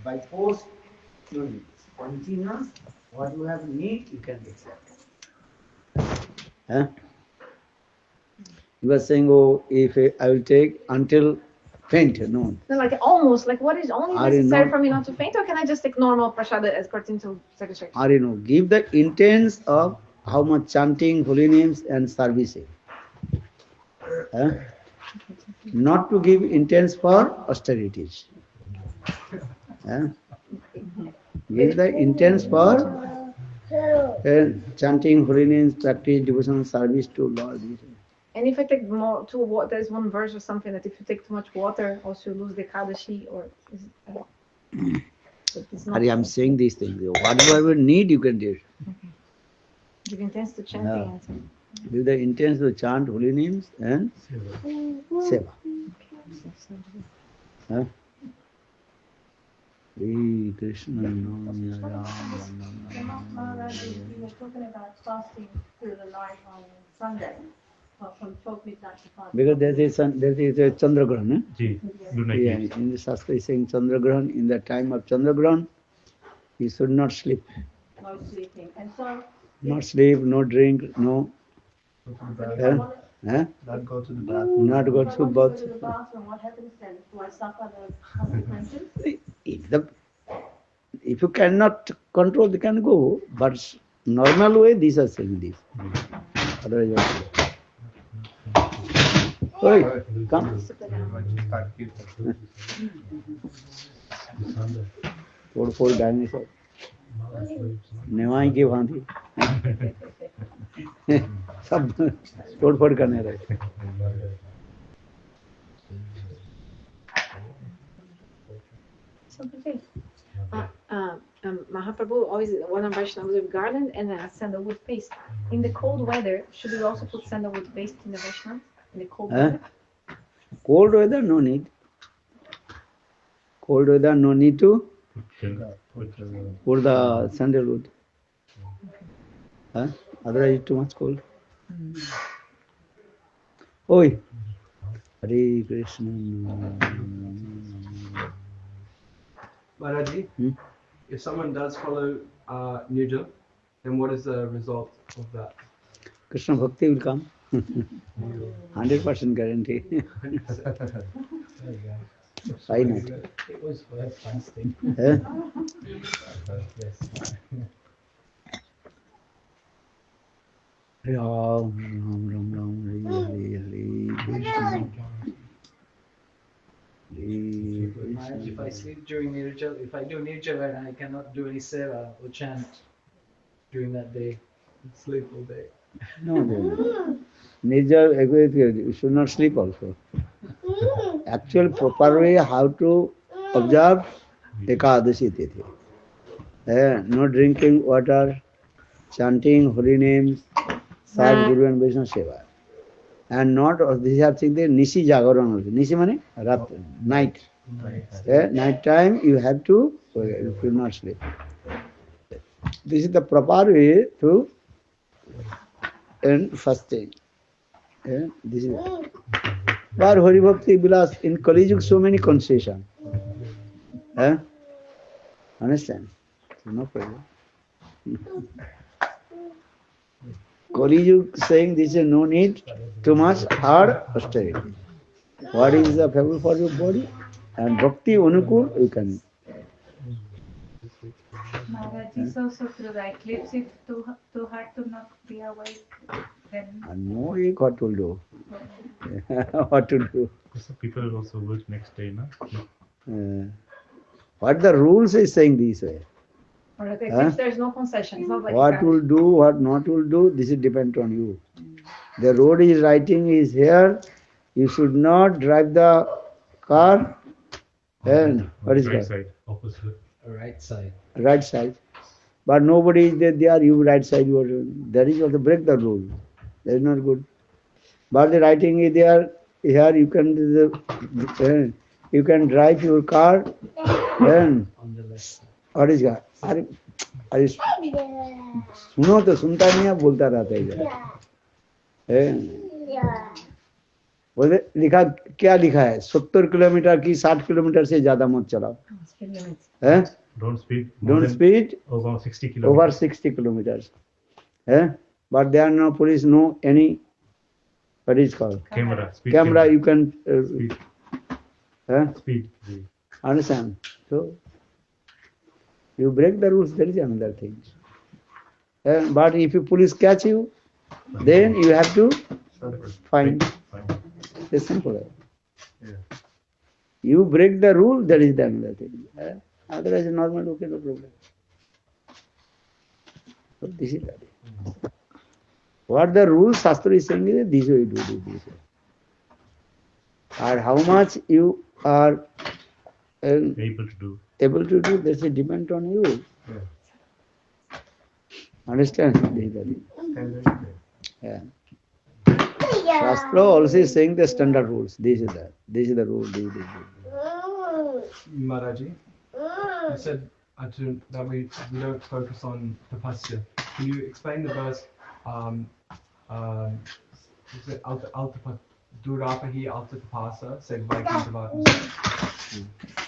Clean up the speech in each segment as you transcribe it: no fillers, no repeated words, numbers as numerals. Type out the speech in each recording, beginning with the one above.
By force, no need. Continuous, what you have need, you can accept. Huh? You were saying, oh, if I will take until faint, no. No, like almost, like what is only necessary for me not to faint, or can I just take normal prasada according to satisfaction? Are you know, give the intents of how much chanting, holy names and servicing. Huh? Not to give intents for austerities. Huh? Give the intents for chanting, holy names, practice, devotional service to Lord. And if I take more too water, there is one verse or something that if you take too much water, also you lose the Kadashi, or is it's not. I'm saying these things. Whatever you need, you can do. Okay. Give intents to chanting. Yeah. Give the intents to chant holy names and seva. Huh? Hey, Krishna. Maharaj, you were talking about fasting through the night on Sunday, from 12 midnight to 5. Because there is a Chandragrahan. Yeah, in the Shastra is saying Chandragrahan. In the time of Chandragrahan, you should not sleep. No sleeping. And so... Not sleep, no drink, no... Not go to the bathroom. Not go to bath. the bathroom, what happens then? Do I suffer the consequences? If you cannot control, you can go. But normal way, these are saying this. Otherwise, oi, come. Four dinosaur. नेवाई की भांति सब तोड़-फोड़ करने रहे. Mahaprabhu always one of Vaishnavas with garland and a sandalwood paste. In the cold weather, should we also put sandalwood paste in the Vaishnava? In the cold weather? Cold weather, no need. Cold weather, no need to put the sandalwood. Huh? Otherwise, too much cold. Oi! Hare Krishna. Maharaji, if someone does follow Nirjala, then what is the result of that? Krishna Bhakti will come. 100% guarantee. Why not? It was worth fasting. Ram, Ram, Ram, Ram, Hare, Hare, Krishna. If I sleep during Nirjala, if I do Nirjala and I cannot do any seva or chant during that day, sleep all day. No, no. Nirjala, agree with you. You should not sleep also. Actual proper way how to observe Ekadashi Tithi. No drinking water, chanting holy names, serve Guru and Vaishnava Seva. And not, this are things, Nishi Jagaran also. Nishi means night. Night time you have to, you should not sleep. This is the proper way to end fasting. This is but Hari Bhakti Vilas in Kali Yuga so many concessions. Understand? No problem. Kali Yuga saying this is no need too much hard austerity. What is the favorable for your body? And Bhakti Anukul you can. Maharaj, is also through the eclipse, if too hard to not be awake, then... No, what to do? What to do? So people will also work next day, no? What the rules is saying this way? Or at eclipse, there's no concession. It's not like what will do, what not will do, this is depend on you. The road is writing is here. You should not drive the car. And what is right that? Side, opposite. Right side. Right side. But nobody is there, you right side. That is also break the rule. That is not good. But the writing is there. Here you can drive your car. And on the left side. what is that? अरे सुनो तो सुनता नहीं है बोलता रहता है बोले लिखा क्या लिखा है 70 किलोमीटर की 60 किलोमीटर से ज्यादा मत चलाओ Speed limits. है Don't speed more don't than speed over 60 over kilometers. 60 kilometers है but there are no police no any what is called Camera. Speed camera you can Speed. Speed. understand so you break the rules there is another thing but if you police catch you then you have to fine Fine. it's simple Yeah. you break the rule that is the another thing otherwise normal okay no problem so this is that what the rule shastra is saying is this way you do this way and how much you are Able to do. able to do this is depend on you Yeah. understand this is the thing. Yeah. Shastra also is saying the standard rules. This is the rule. This is the rule. Maharaji, you said that we don't focus on tapasya. Can you explain the verse? Is it Durapahi Alta Tapasa said Vaikuntavatma?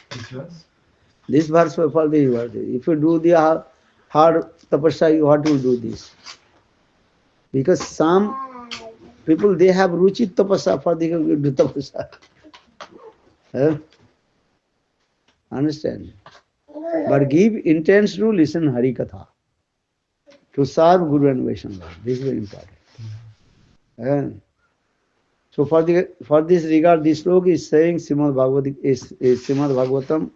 This verse? This verse for this verse. If you do the hard tapasya, you have to do this. Because some people they have ruchi tapasya for they can do tapasya. Understand? But give intense to listen Hari Katha. To serve Guru and Vaishnava. This is very important. So for this regard, this slok is saying Srimad Bhagavatam,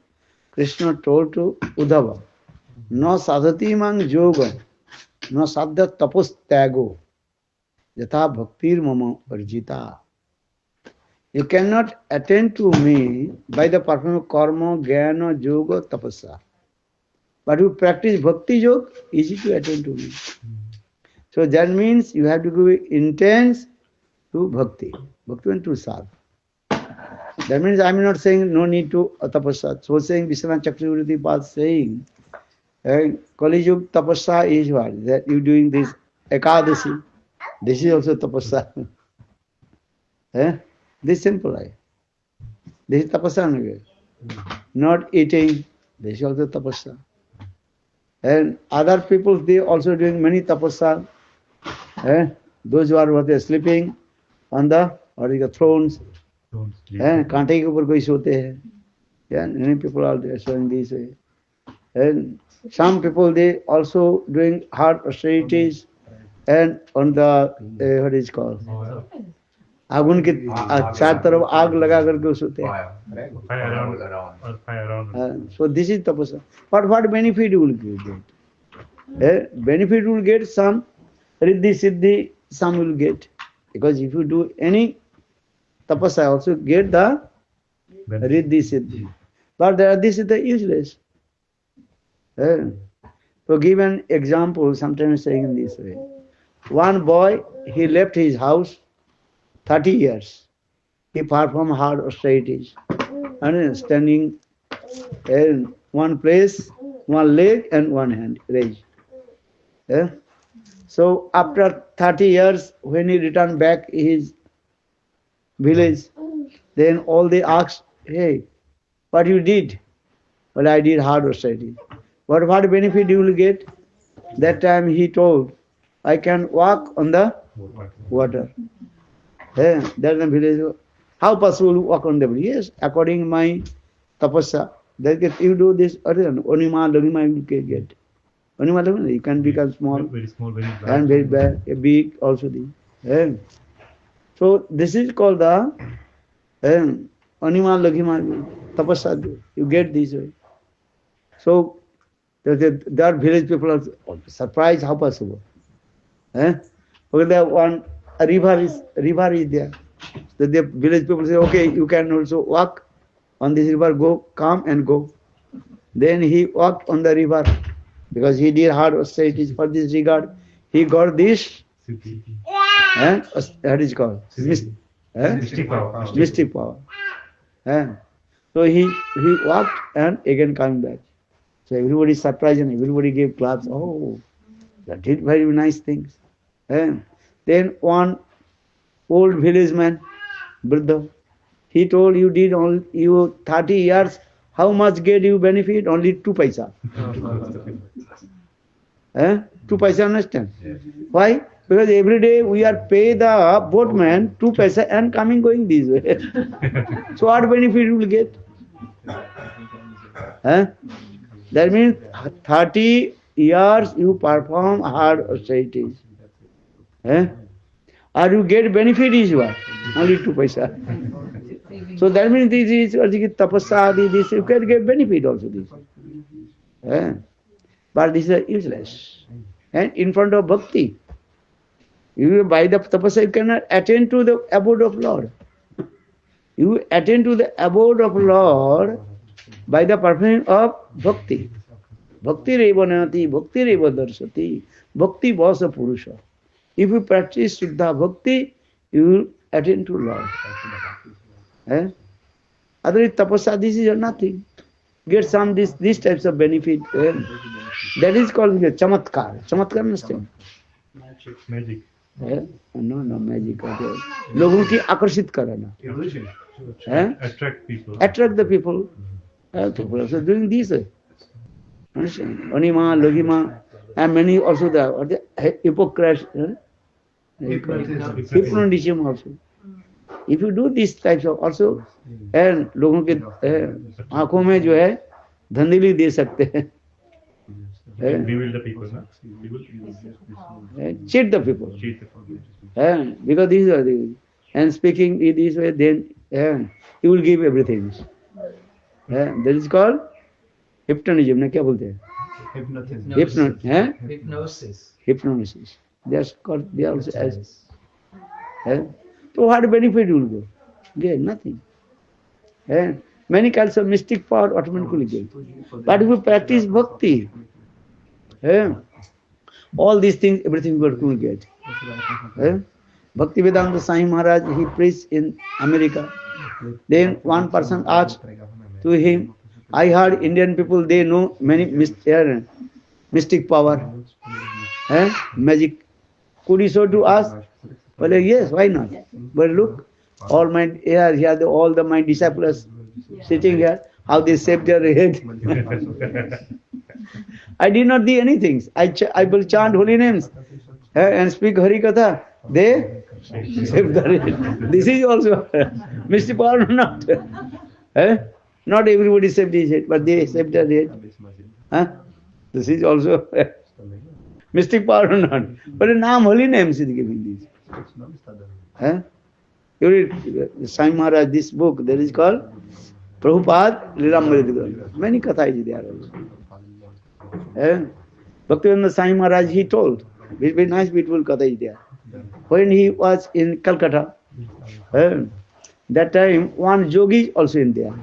Krishna told to Uddhava, no sadhati mang yoga, no sadhya tapus tyago, yatha bhaktir mama arjita. You cannot attend to me by the performance of karma, jnana, yoga, tapasya. But you practice bhakti yoga, easy to attend to me. So that means you have to give intense to bhakti. Bhakti means to serve. That means I am not saying no need to tapasya. So saying Vishwanath Chakravarti Pad saying Kali Yuga tapasya is what? That you doing this Ekadasi. This is also tapasya. This simple life. This is tapasya. Not eating. This is also tapasya. And other people they also doing many tapasya. Those who are sleeping on the thrones. Don't sleep. कांटे के ऊपर कोई सोते हैं. Yeah, many people are there showing this way. And some people they also doing hard austerities and on the what is called आगुन के चार तरफ आग लगा करके सोते हैं. Fire around. So this is tapasya. But what benefit you will get? Benefit you will get some riddhi siddhi, some will get. Because if you do any tapasya, also get the riddhi siddhi. But this is the useless. So give an example, sometimes saying in this way. One boy, he left his house 30 years. He performed hard austerities. And standing in one place, one leg and one hand raised. So after 30 years, when he returned back his village, then all they asked, hey, what you did? Well, I did hard austerities. But what benefit you will get? That time he told, I can walk on the water. That's the village. How possible to walk on the water? Yes, according to my tapasya. That you do this, onima, lagima you can get. Onima, lagima, you can become small. Very small, very large. And very bad, big also. So this is called the anima laghima tapasya. You get this way. So there are village people are surprised how possible. Because there one a river is there. So the village people say, okay, you can also walk on this river, go, come and go. Then he walked on the river because he did hard austerities for this regard. He got this, what is it called? Mystic power. Mystic power. So he walked and again coming back. So everybody is surprised and everybody gave claps. Oh, that did very nice things. Then one old village man, Buddha. He told you did only you 30 years. How much get you benefit? Only 2 paisa. 2 paisa, understand? Why? Because every day we are pay the boatman 2 paisa and coming going this way. So what benefit you will get? That means 30 years you perform hard austerities. Or you get benefit is what? Only 2 paisa. So that means this is tapasya, this you can get benefit also this. But this is useless. And in front of bhakti, you by the tapasya you cannot attain to the abode of Lord. You attain to the abode of Lord by the performance of bhakti. Bhakti reva nati, bhakti reva darsati, bhakti vasa purusha. If you practice Shuddha Bhakti, you will attain to Lord. Otherwise, tapasya, this is nothing. Get some these types of benefit. That is called chamatkar. Chamatkar, understand? Magic. No, magic. लोगों की आकर्षित करना. Attract people. Attract the people. People also doing this. Understand? Anima, Logima, and many also the hypocrites. Hypnotism also. If you do these types of also, and लोगों के आंखों में जो है धंधली दे सकते हैं. Bewilder people, na? Cheat the people. Cheat the people. Because these are the, and speaking in this way, then he will give everything. That is called hypnotism. ना क्या बोलते हैं? Hypnosis. Hypnosis. They are called. They are also as. So what benefit you will go? Get nothing. Many kinds of mystic power automatically get. But if you practice bhakti, all these things, everything you will get. Bhaktivedanta Swami Maharaj, he preached in America. Then one person asked to him, I heard Indian people, they know many mystic power, magic. Could you show to us? Well, yes, why not? But look, all my here, all my disciples sitting here, how they shave their head. I did not do anything. I will chant holy names and speak Hari Katha. They shave their head. This is also mystic power or not? Not everybody shaved his head, but they shaved their head. This is also mystic power or not? But a name, holy names is giving this. You read Swami Maharaj, this book, that is called Prabhupada Lilamrita. Many kathas is there also. Bhaktivedanta Swami Maharaj, he told, very nice, beautiful katha is there. When he was in Calcutta, that time one yogi is also in there.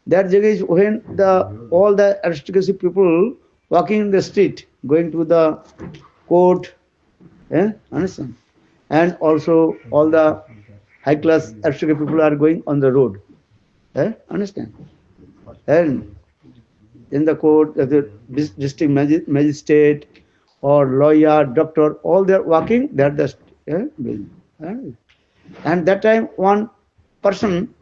That yogi is when all the aristocracy people walking in the street, going to the court, understand? And also all the high class aristocratic people are going on the road. Understand? And in the court, the district magistrate or lawyer, doctor, all they are walking, they are just and that time one person,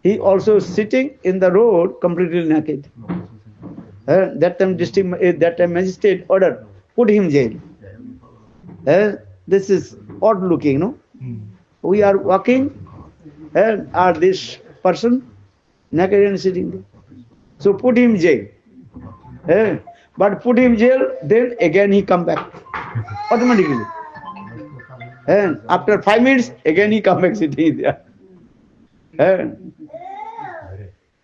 he also sitting in the road completely naked. That time magistrate ordered, put him jail. This is odd looking, no? We are walking, and this person naked and sitting there. So put him jail. But put him jail, then again he come back automatically. And after 5 minutes, again he come back sitting there.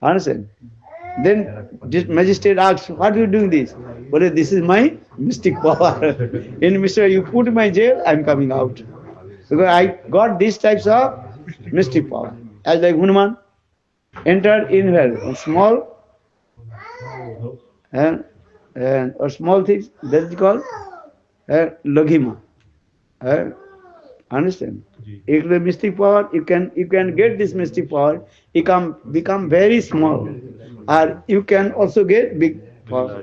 Understand? Then this magistrate asks, what are you doing this? Well, this is my mystic power. In Mr. You put my jail, I am coming out. Because I got these types of mystic power. As like Hanuman entered in where? A small and or small things, that is called Laghima. Understand? If the mystic power, you can get this mystic power, it can become very small. Or you can also get big power.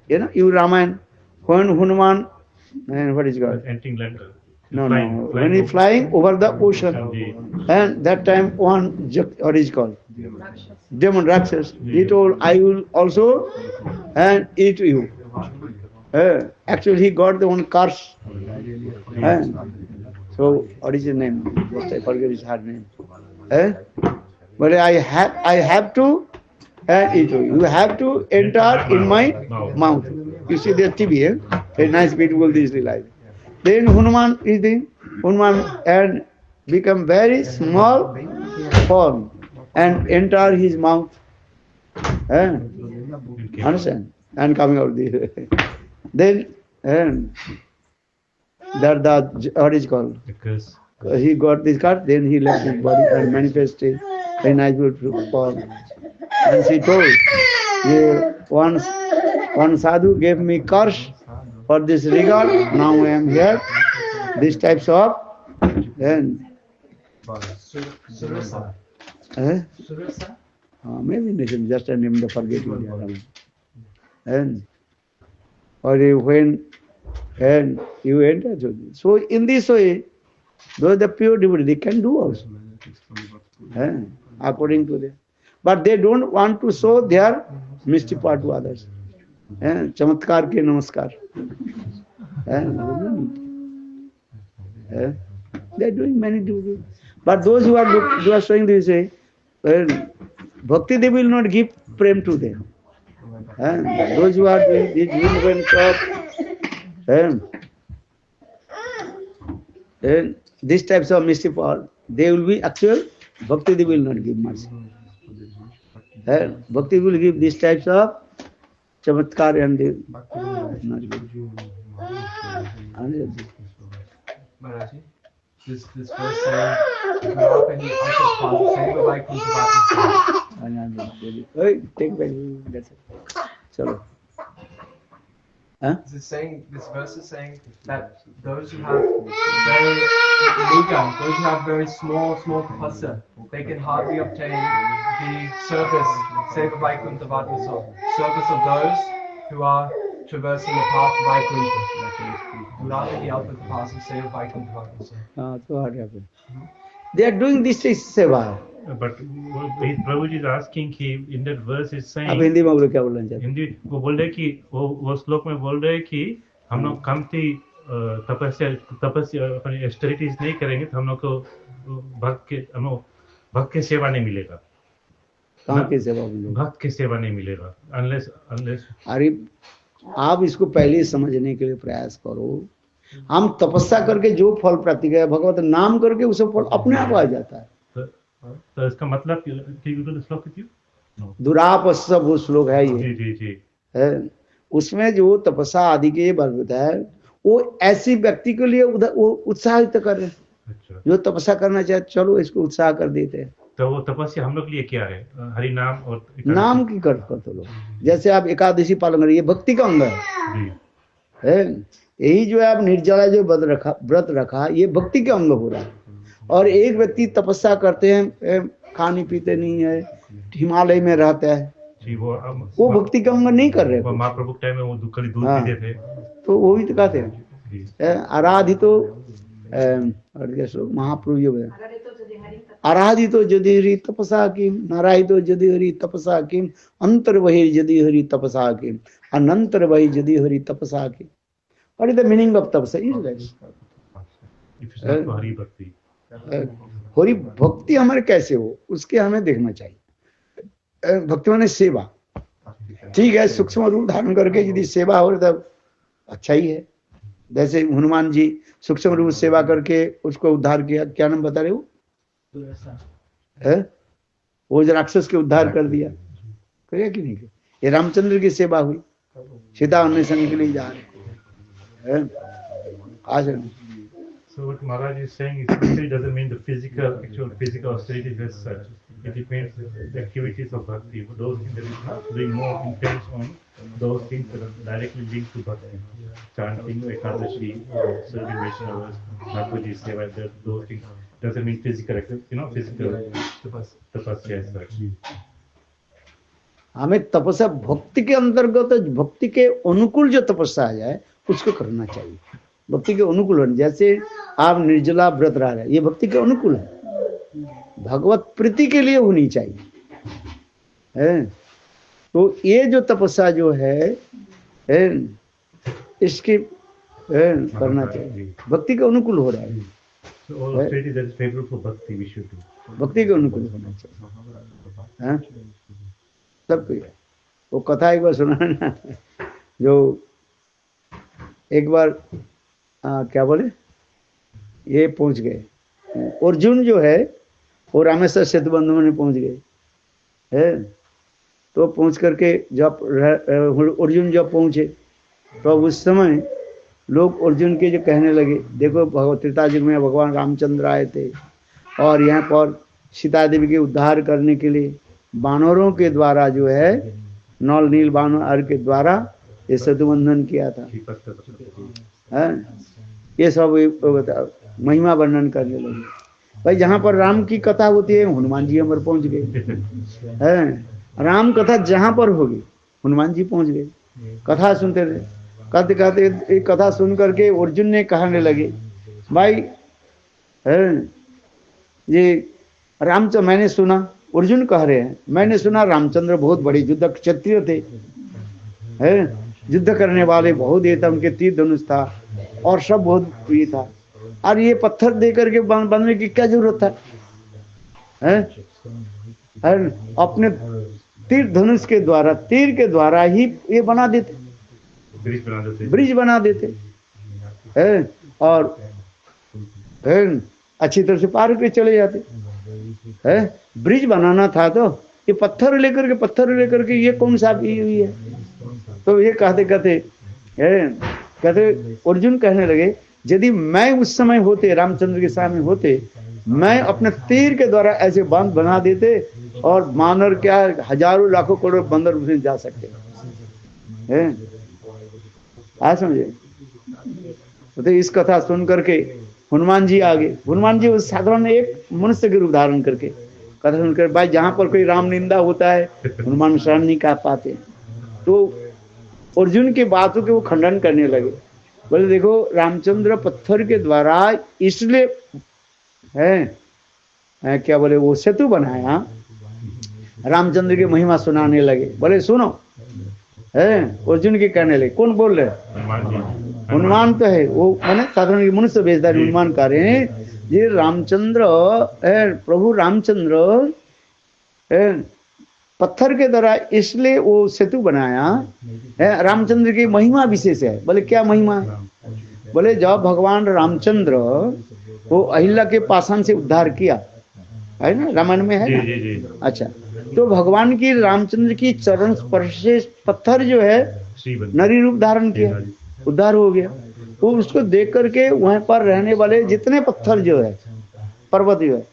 You know, you Ramayana, when Hanuman, and what is it called? Emptying letter. No, Flying- no. flying When he over- flying over the ocean, ji, and that time what is called Rakshas. demon Rakshas. He told, "I will also and eat you." Actually, he got the one curse. So what is his name? Just I forget his hard name. But I have to eat you. You have to enter in my mouth. You see the TV, a nice beautiful this life. Then Hanuman is the Hanuman and become very small form and enter his mouth. Understand? And coming out this way. Then that the what is called? because He got this card, then he left his body and manifested a nice beautiful form. And she told, "Yeah, one sadhu gave me curse for this regard. Now I am here. These types of then Surasa. Surasa? maybe just a name the forgetting. And or when you enter, so in this way, those the pure devotee they can do also, according to them. But they don't want to show their mystic part to others. Chamatkar ke namaskar. They are doing many duties. But those who are showing this way, bhakti they will not give prem to them. Those who are doing this movement of these types of mystic power, they will be actual bhakti they will not give mercy. Bhakti will give these types of chamatkar and they not give. Maharaji, this verse saying, if you have any uncle's father, say bye bye, Take back, that's it. Chalo. This verse is saying that those who have very meager, those who have very small tapasya, they can hardly obtain the service, Seva Vaikuntha Vatmasa, service of those who are traversing the path of Vaikuntha. Without the help of the path of Seva Vaikuntha Vatmasa. So what happened? They are doing this is seva. but Prabhuji is asking कि in that verse is saying अब हिंदी में बोलो क्या बोलना चाहते हिंदी वो बोल रहे कि वो श्लोक में बोल रहे कि हम लोग कमती तपस्या अपनी एक्सटरिटीज नहीं करेंगे तो हम लोग को भक्त के सेवा नहीं मिलेगा कहाँ की सेवा बोलो भक्त के सेवा नहीं मिलेगा अनलेस अरे आप इसको पहले ही समझने के लिए प्रयास करो हम तपस्या करके जो फल प्राप्ति किया भगवत नाम करके उसे फल अपने आप आ जाता है तो इसका मतलब श्लोक दुरापस्य वो श्लोक है ये जी जी जी है उसमें जो तपस्या आदि के बलवता है वो ऐसी व्यक्ति के लिए वो उत्साहित करे अच्छा जो तपस्या करना चाहे चलो इसको उत्साह कर देते हैं तो वो तपस्या हम लोग के लिए क्या है हरि नाम और नाम की कर तो लोग जैसे आप एकादशी पालन करिए भक्ति का अंग है यही जो है आप निर्जला जो व्रत रखा ये भक्ति के अंग हो रहा है और एक व्यक्ति तपस्या करते हैं खाने पीते नहीं है हिमालय में रहता है जी वो भक्ति का अंग नहीं कर रहे महाप्रभु टाइम में वो दूध पीते थे तो वो भी तो कहते हैं आराधितो महाप्रभु ये आराधितो यदि हरि तपसा किम नारायितो यदि हरि तपसा किम अंतर वही यदि हरि तपसा किम अनंतर वही यदि हरि तपसा किम What is the meaning of tapasya? Hari भक्ति हरि भक्ति हमारे कैसे हो उसके हमें देखना चाहिए भक्ति माने सेवा ठीक है सूक्ष्म रूप धारण करके यदि सेवा हो तो अच्छा ही है जैसे हनुमान जी सूक्ष्म रूप सेवा करके उसको उद्धार किया क्या नाम बता रहे हो वो राक्षस के उद्धार कर दिया करिए कि नहीं ये रामचंद्र की सेवा हुई सीता अन्वेषण के लिए जा रहे So what Maharaj is saying is actually doesn't mean the actual physical austerities as such. It depends on the activities of bhakti. Those things that is not doing more intense on those things that are directly linked to bhakti. Chanting, Ekadashi, serving Vaishnavas, Thakurji Seva, those things doesn't mean physical, physical tapasya as such. हमें तपस्या भक्ति के अंतर्गत भक्ति के अनुकूल जो तपस्या आ जाए उसको करना चाहिए भक्ति के अनुकूल होने। जैसे आप निर्जला व्रत रह रहे, ये भक्ति के अनुकूल है, भगवत प्रीति के लिए होनी चाहिए, है। तो ये जो तपस्या जो है इसके करना चाहिए, भक्ति के अनुकूल हो रहा है। So all austerity that is favorable for bhakti we should do. भक्ति के अनुकूल होना चाहिए, हाँ सब कुछ। वो कथा एक बार सुना ना, जो एक बार क्या बोले, ये पहुंच गए अर्जुन जो है वो रामेश्वर सेतु बंधु में पहुंच गए, है। तो पहुंच करके जब अर्जुन जब पहुंचे तो उस समय लोग अर्जुन के जो कहने लगे, देखो भगवत त्रेता युग में भगवान रामचंद्र आए थे और यहाँ पर सीता देवी के उद्धार करने के लिए बानरों के द्वारा जो है, नल नील बानर के द्वारा ये सेतु बंधन किया था, है। ये सब महिमा वर्णन करने लगे। भाई जहाँ पर राम की कथा होती है हनुमान जी हमारे पहुंच गए, है। राम कथा जहाँ पर होगी हनुमान जी पहुंच गए, कथा सुनते थे। कहते कहते एक कथा सुन करके अर्जुन ने कहने लगे, भाई है ये रामचंद्र, मैंने सुना, अर्जुन कह रहे हैं, मैंने सुना रामचंद्र बहुत बड़े युद्ध क्षत्रिय थे, है, युद्ध करने वाले बहुत ये था, उनके तीर धनुष था और सब बहुत प्रिय था, और ये पत्थर दे करके बनने की क्या जरूरत था, है? अपने तीर धनुष के द्वारा, तीर के द्वारा ही ये बना देते, ब्रिज बना देते, है, और है अच्छी तरह से पार करके चले जाते, है। ब्रिज बनाना था तो ये पत्थर लेकर के ये कौन सा की हुई है। तो ये कहते कहते अर्जुन कहने लगे, यदि मैं उस समय होते, रामचंद्र के सामने होते, मैं अपने तीर के द्वारा ऐसे बांध बना देते और मानर क्या हजारों लाखों करोड़ बंदर उसमें जा सकते हैं। आज समझे। तो इस कथा सुन करके हनुमान जी आ गए। हनुमान जी उस साधारण एक मनुष्य के रूप धारण करके कथा सुनकर, भाई जहाँ पर कोई राम निंदा होता है हनुमान शरण नहीं कह पाते। तो अर्जुन की बातों के वो खंडन करने लगे, बोले देखो रामचंद्र पत्थर के द्वारा इसलिए है क्या बोले वो सेतु बनाया, रामचंद्र की महिमा सुनाने लगे। बोले सुनो, है अर्जुन के कहने लगे, कौन बोल रहे? हनुमान तो है वो, मैंने साधारण मनुष्य भेजदार हनुमान कह रहे हैं, ये रामचंद्र प्रभु रामचंद्र पत्थर के द्वारा इसलिए वो सेतु बनाया है। रामचंद्र की महिमा विशेष है। बोले क्या महिमा? बोले जब भगवान रामचंद्र वो अहिल्या के पाषाण से उद्धार किया है ना, रामायण में है ना? अच्छा, तो भगवान की रामचंद्र की चरण स्पर्श से पत्थर जो है नरी रूप धारण किया, उद्धार हो गया। वो उसको देख करके वहां पर रहने वाले जितने पत्थर जो है, पर्वत जो है,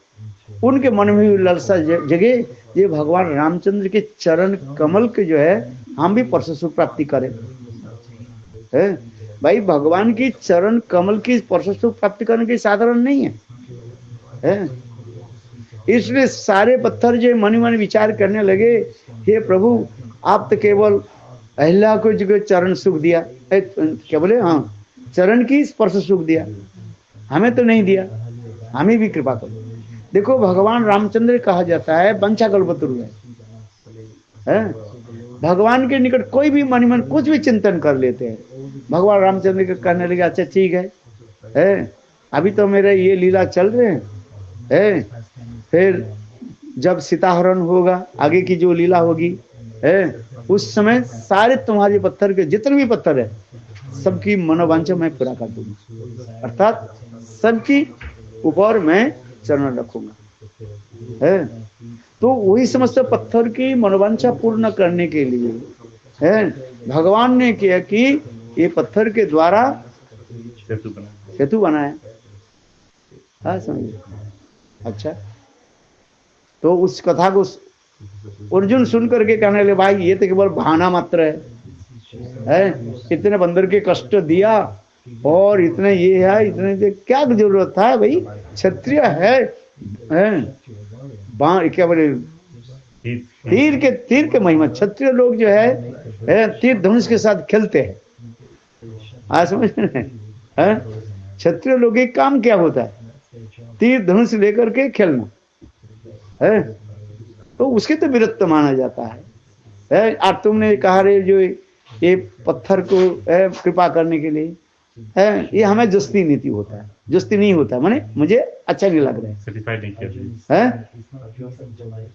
उनके मन में भी लालसा जगे, ये भगवान रामचंद्र के चरण कमल के जो है हम भी परस सुख प्राप्ति करें। है भाई, भगवान की चरण कमल की परस सुख प्राप्ति करने की साधारण नहीं है। इसलिए सारे पत्थर जो मन मन विचार करने लगे, हे प्रभु आप तो केवल अहिल्या को जो चरण सुख दिया, क्या बोले, हाँ चरण की स्पर्श सुख दिया, हमें तो नहीं दिया, हमें भी कृपा करो। देखो भगवान रामचंद्र कहा जाता है वंशा कल्पतरु है। भगवान के निकट कोई भी मन मन कुछ भी चिंतन कर लेते हैं। भगवान रामचंद्र के कहने लगे अच्छा ठीक है, अभी तो मेरे ये लीला चल रहे हैं, फिर जब सीताहरण होगा, आगे की जो लीला होगी उस समय सारे तुम्हारे पत्थर के जितने भी पत्थर है सबकी मनोवांछा मैं पूरा कर दूंगा, अर्थात सबकी ऊपर मैं चरण रखूंगा। है तो वही समस्त पत्थर की मनोवांछा पूर्ण करने के लिए भगवान ने किया कि ये पत्थर के द्वारा सेतु बनाया। हाँ समझिए। अच्छा, तो उस कथा को अर्जुन सुन करके कहने लगे भाई ये तो केवल बहाना मात्र है, इतने बंदर के कष्ट दिया और इतने ये है, इतने क्या जरूरत था भाई, क्षत्रिय है क्या बोले, तीर के महिमा, क्षत्रिय लोग जो है तीर धनुष के साथ खेलते हैं। आज समझ रहे हैं, है? क्षत्रिय लोग के काम क्या होता है? तीर धनुष लेकर के खेलना है, तो उसके तो विरक्त माना जाता है? और तुमने कहा रे जो ये पत्थर को कृपा करने के लिए है, ये हमें जस्ती नीति होता है, जस्ती नहीं होता है, माने मुझे अच्छा नहीं लग रहा है, Satisfied नहीं किया। है?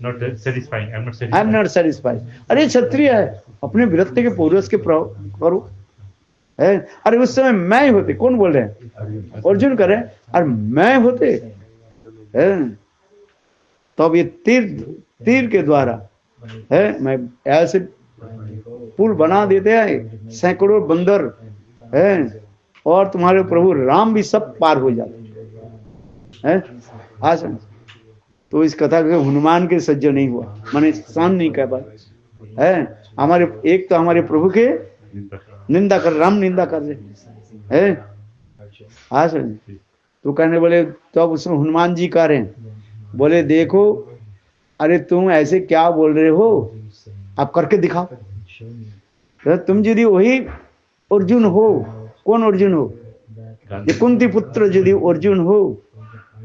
Not satisfying. I'm not I am satisfied. Not satisfied. अरे क्षत्रिय है, अपने विरक्त के पूर्वज के करो है। अरे उस समय मैं होते, कौन बोल रहे हैं? अर्जुन करे, और मैं होते है, तो अब ये तीर के द्वारा है, मैं ऐसे पुल बना देते हैं, सैकड़ों बंदर है, और तुम्हारे प्रभु राम भी सब पार हो जाते हैं। आज तो इस कथा के हनुमान के सज्जन नहीं हुआ, माने सहन नहीं कर पाए है। हमारे एक तो हमारे प्रभु के निंदा कर, राम निंदा कर रहे है। आज तो कहने बोले, तो अब उसमें हनुमान जी कह रहे हैं, बोले देखो, अरे तुम ऐसे क्या बोल रहे हो, आप करके दिखाओ। तो तुम यदि वही अर्जुन हो, कौन अर्जुन हो? ये कुंती पुत्र यदि अर्जुन हो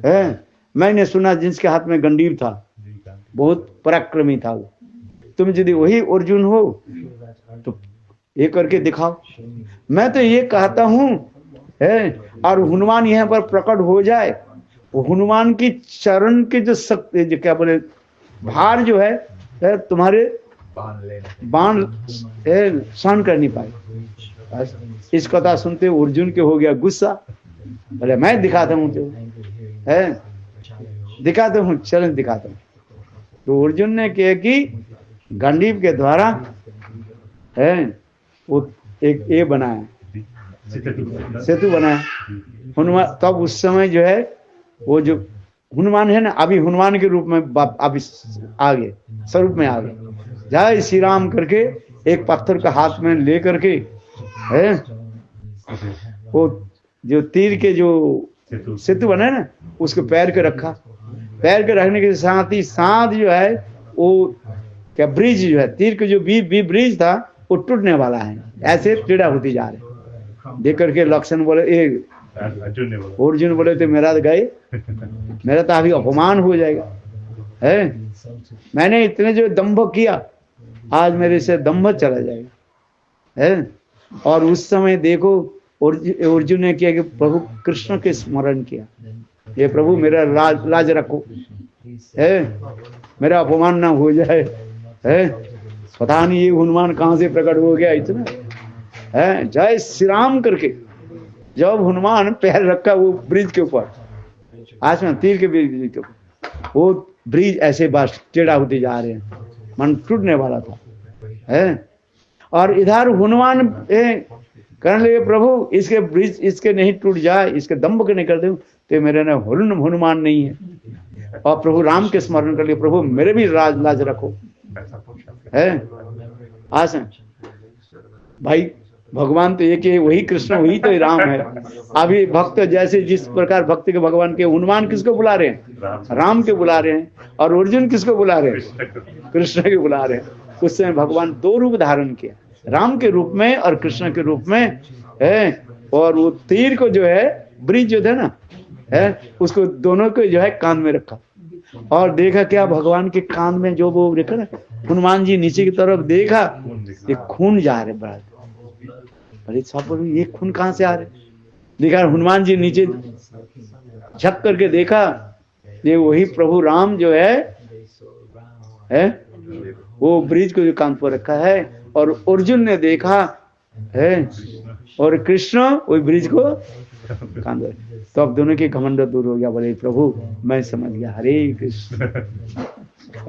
है, मैंने सुना जिसके हाथ में गंडीव था, बहुत पराक्रमी था वो, तुम यदि वही अर्जुन हो तो ये करके दिखाओ। मैं तो ये कहता हूँ है, और हनुमान यहाँ पर प्रकट हो जाए, वो हनुमान की चरण के जो शक्ति, जो क्या बोले, भार जो है तुम्हारे बाण सहन कर नहीं पाए। इस कथा सुनते अर्जुन के हो गया गुस्सा, बोले मैं दिखाता हूँ तो है, दिखाता हूँ, चलन दिखाता हूँ। तो अर्जुन ने किया कि गांडीव के द्वारा है वो एक ये बनाया, सेतु बनाया हनुमान। तब उस समय जो है वो जो हनुमान है ना, अभी हनुमान के रूप में अभी आगे स्वरूप में आ गए, जय श्री राम करके एक पत्थर का हाथ में ले करके है, वो जो तीर के जो सेतु बना है ना, उसको पैर के रखा। पैर के रखने के साथ ही साथ जो है वो क्या ब्रिज जो है, तीर के जो बी ब्रिज था वो टूटने वाला है, ऐसे टेढ़ा होती जा रहे। देख करके लक्ष्मण बोले, अर्जुन बोले तो मेरा तो गए, मेरा तो अभी अपमान हो जाएगा है, मैंने इतने जो दंभ किया, आज मेरे से दंभ चला जाएगा है। और उस समय देखो अर्जुन ने किया कि प्रभु कृष्ण के स्मरण किया, ये प्रभु मेरा लाज रखो है, मेरा अपमान ना हो जाए है। पता नहीं ये हनुमान कहाँ से प्रकट हो गया इतना है, जय श्री राम करके जब हनुमान पैर रखा वो ब्रिज के ऊपर, आसमान तीर के ब्रिज के ऊपर, वो ब्रिज ऐसे बस टेढ़ा होते जा रहे हैं, मन टूटने वाला था है। और इधर हनुमान कहने लगे, प्रभु इसके ब्रिज इसके नहीं टूट जाए, इसके दम्भ के नहीं कर दूं तो मेरे ना हनुमान नहीं है। और प्रभु राम के स्मरण कर लिए, प्रभु मेरे भी लाज रखो है। आसन भाई भगवान तो एक ही, वही कृष्ण वही तो राम है। अभी भक्त जैसे जिस प्रकार भक्त के भगवान के हनुमान किसको बुला रहे हैं, राम के बुला रहे हैं, और अर्जुन किसको बुला रहे हैं, कृष्ण के बुला रहे हैं। उस समय भगवान दो रूप धारण किया, राम के रूप में और कृष्ण के रूप में है। और वो तीर को जो है ब्रिज जो था ना है, उसको दोनों को जो है कान में रखा, और देखा क्या भगवान के कान में जो वो देखा ना, हनुमान जी नीचे की तरफ देखा, ये खून जा रहे बड़ा, अरे सब ये खून कहाँ से आ रहे, देखा हनुमान जी नीचे झक करके देखा, ये वही प्रभु राम जो है वो ब्रिज को जो कान पर रखा है। और अर्जुन ने देखा है, और कृष्ण वही ब्रिज को कान पर। तो अब दोनों के घमंड दूर हो गया, बोले प्रभु मैं समझ गया, हरे कृष्ण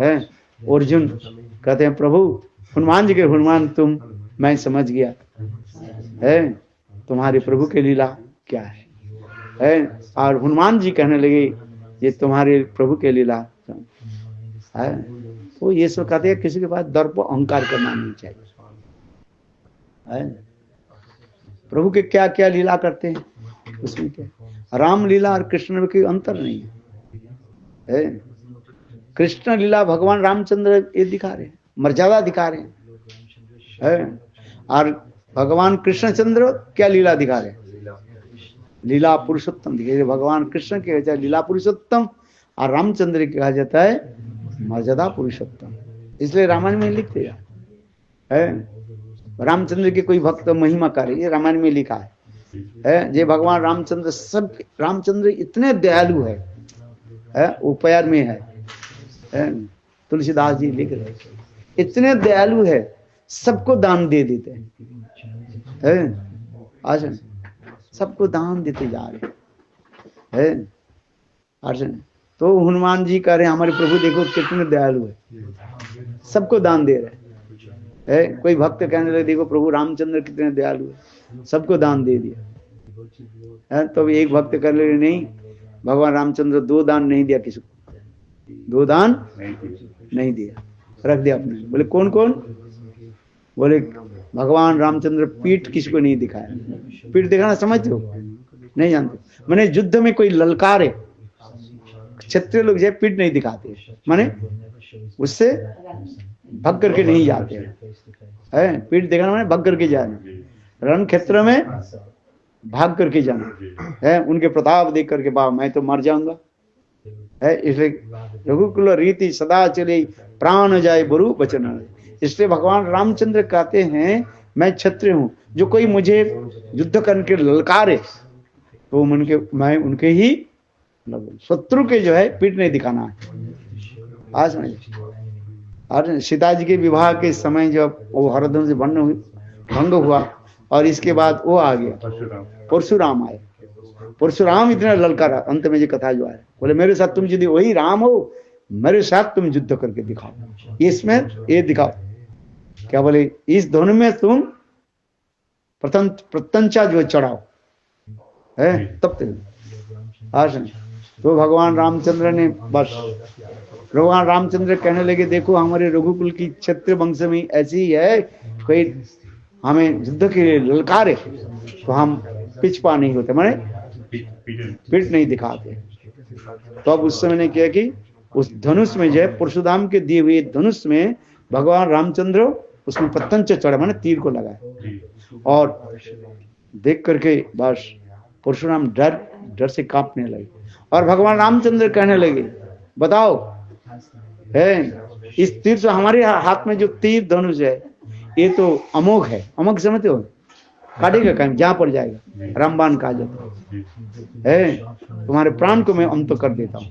है। अर्जुन कहते हैं, प्रभु हनुमान जी के हनुमान तुम, मैं समझ गया है तुम्हारे प्रभु के लीला क्या है। और हनुमान जी कहने लगे, ये तुम्हारे प्रभु के लीला है। तो ये सब कहते हैं, किसी के पास दर्प अहंकार करना नहीं चाहिए है। प्रभु के क्या क्या लीला करते हैं उसमें क्या, राम लीला और कृष्ण में कोई अंतर नहीं है। कृष्ण लीला भगवान रामचंद्र ये दिखा रहे हैं, मर्यादा दिखा रहे हैं, और भगवान कृष्णचंद्र क्या लीला दिखा रहे हैं लीला पुरुषोत्तम दिखे, भगवान कृष्ण के कहते हैं लीला पुरुषोत्तम और रामचंद्र के कहा जाता है मर्यादा पुरुषोत्तम। इसलिए रामायण में लिखते है रामचंद्र के कोई भक्त महिमा करे, ये रामायण में लिखा है जे भगवान रामचंद्र सब, रामचंद्र इतने दयालु है वो प्यार में है तुलसीदास जी लिख रहे इतने दयालु है, सबको दान दे देते हैं आज सबको दान देते जा रहे हैं आज। तो हनुमान जी कह रहे हैं हमारे प्रभु देखो कितने दयालु है, सबको दान दे रहे हैं। कोई भक्त कहने लगे देखो प्रभु रामचंद्र कितने दयालु है, सबको दान दे दिया। तो एक भक्त कह रहे नहीं भगवान रामचंद्र 2 दान नहीं दिया किसी को, 2 दान नहीं दिया, रख दिया अपने। बोले कौन कौन? बोले भगवान रामचंद्र पीठ किसी को नहीं दिखाया। पीठ दिखाना समझते हो? नहीं जानते। माने युद्ध में कोई ललकारे, क्षत्रिय लोग जो पीठ नहीं दिखाते, माने उससे भग करके नहीं जाते हैं। पीठ दिखाना माने भग करके जाना, रण क्षेत्र में भाग करके जाना है, उनके प्रताप देख करके बाबा मैं तो मर जाऊंगा है। इसलिए रघुकुल रीति सदा चले प्राण जाए बरु बचन। इसलिए भगवान रामचंद्र कहते हैं मैं क्षत्रिय हूं, जो कोई मुझे युद्ध करके ललकारे तो मैं उनके ही शत्रु के जो है पीठ नहीं दिखाना है। आज सीता जी के विवाह के समय जब वो हरदम से भंग हुआ और इसके बाद वो आ गया परशुराम आए। परशुराम इतना ललकारा, अंत में ये कथा जो है बोले मेरे साथ तुम यदि वही राम हो मेरे साथ तुम युद्ध करके दिखाओ, इसमें ये दिखाओ क्या बोले इस धनुष में तुम प्रत्यंचा जो चढ़ाओ है तब तक। तो भगवान रामचंद्र ने बस भगवान रामचंद्र कहने लगे देखो हमारे रघुकुल की क्षत्रिय वंश में ऐसी ही है, कोई हमें युद्ध के लिए ललकारे तो हम पिछपा नहीं होते, माने पीठ नहीं दिखाते। तो अब उस समय ने किया कि उस धनुष में जो है परशुराम के दिए हुए धनुष में भगवान रामचंद्र उसमें पतंच चढ़ा, माने तीर को लगाए और देख करके बस परशुराम डर से कांपने लगे और भगवान रामचंद्र कहने लगे बताओ है इस तीर से हमारे हाथ में जो तीर धनुष है ये तो अमोघ है। अमोघ समझते हो? काटेगा कहीं जहां पर जाएगा, रामबाण कहा जाता है। तुम्हारे प्राण को मैं अंत कर देता हूं।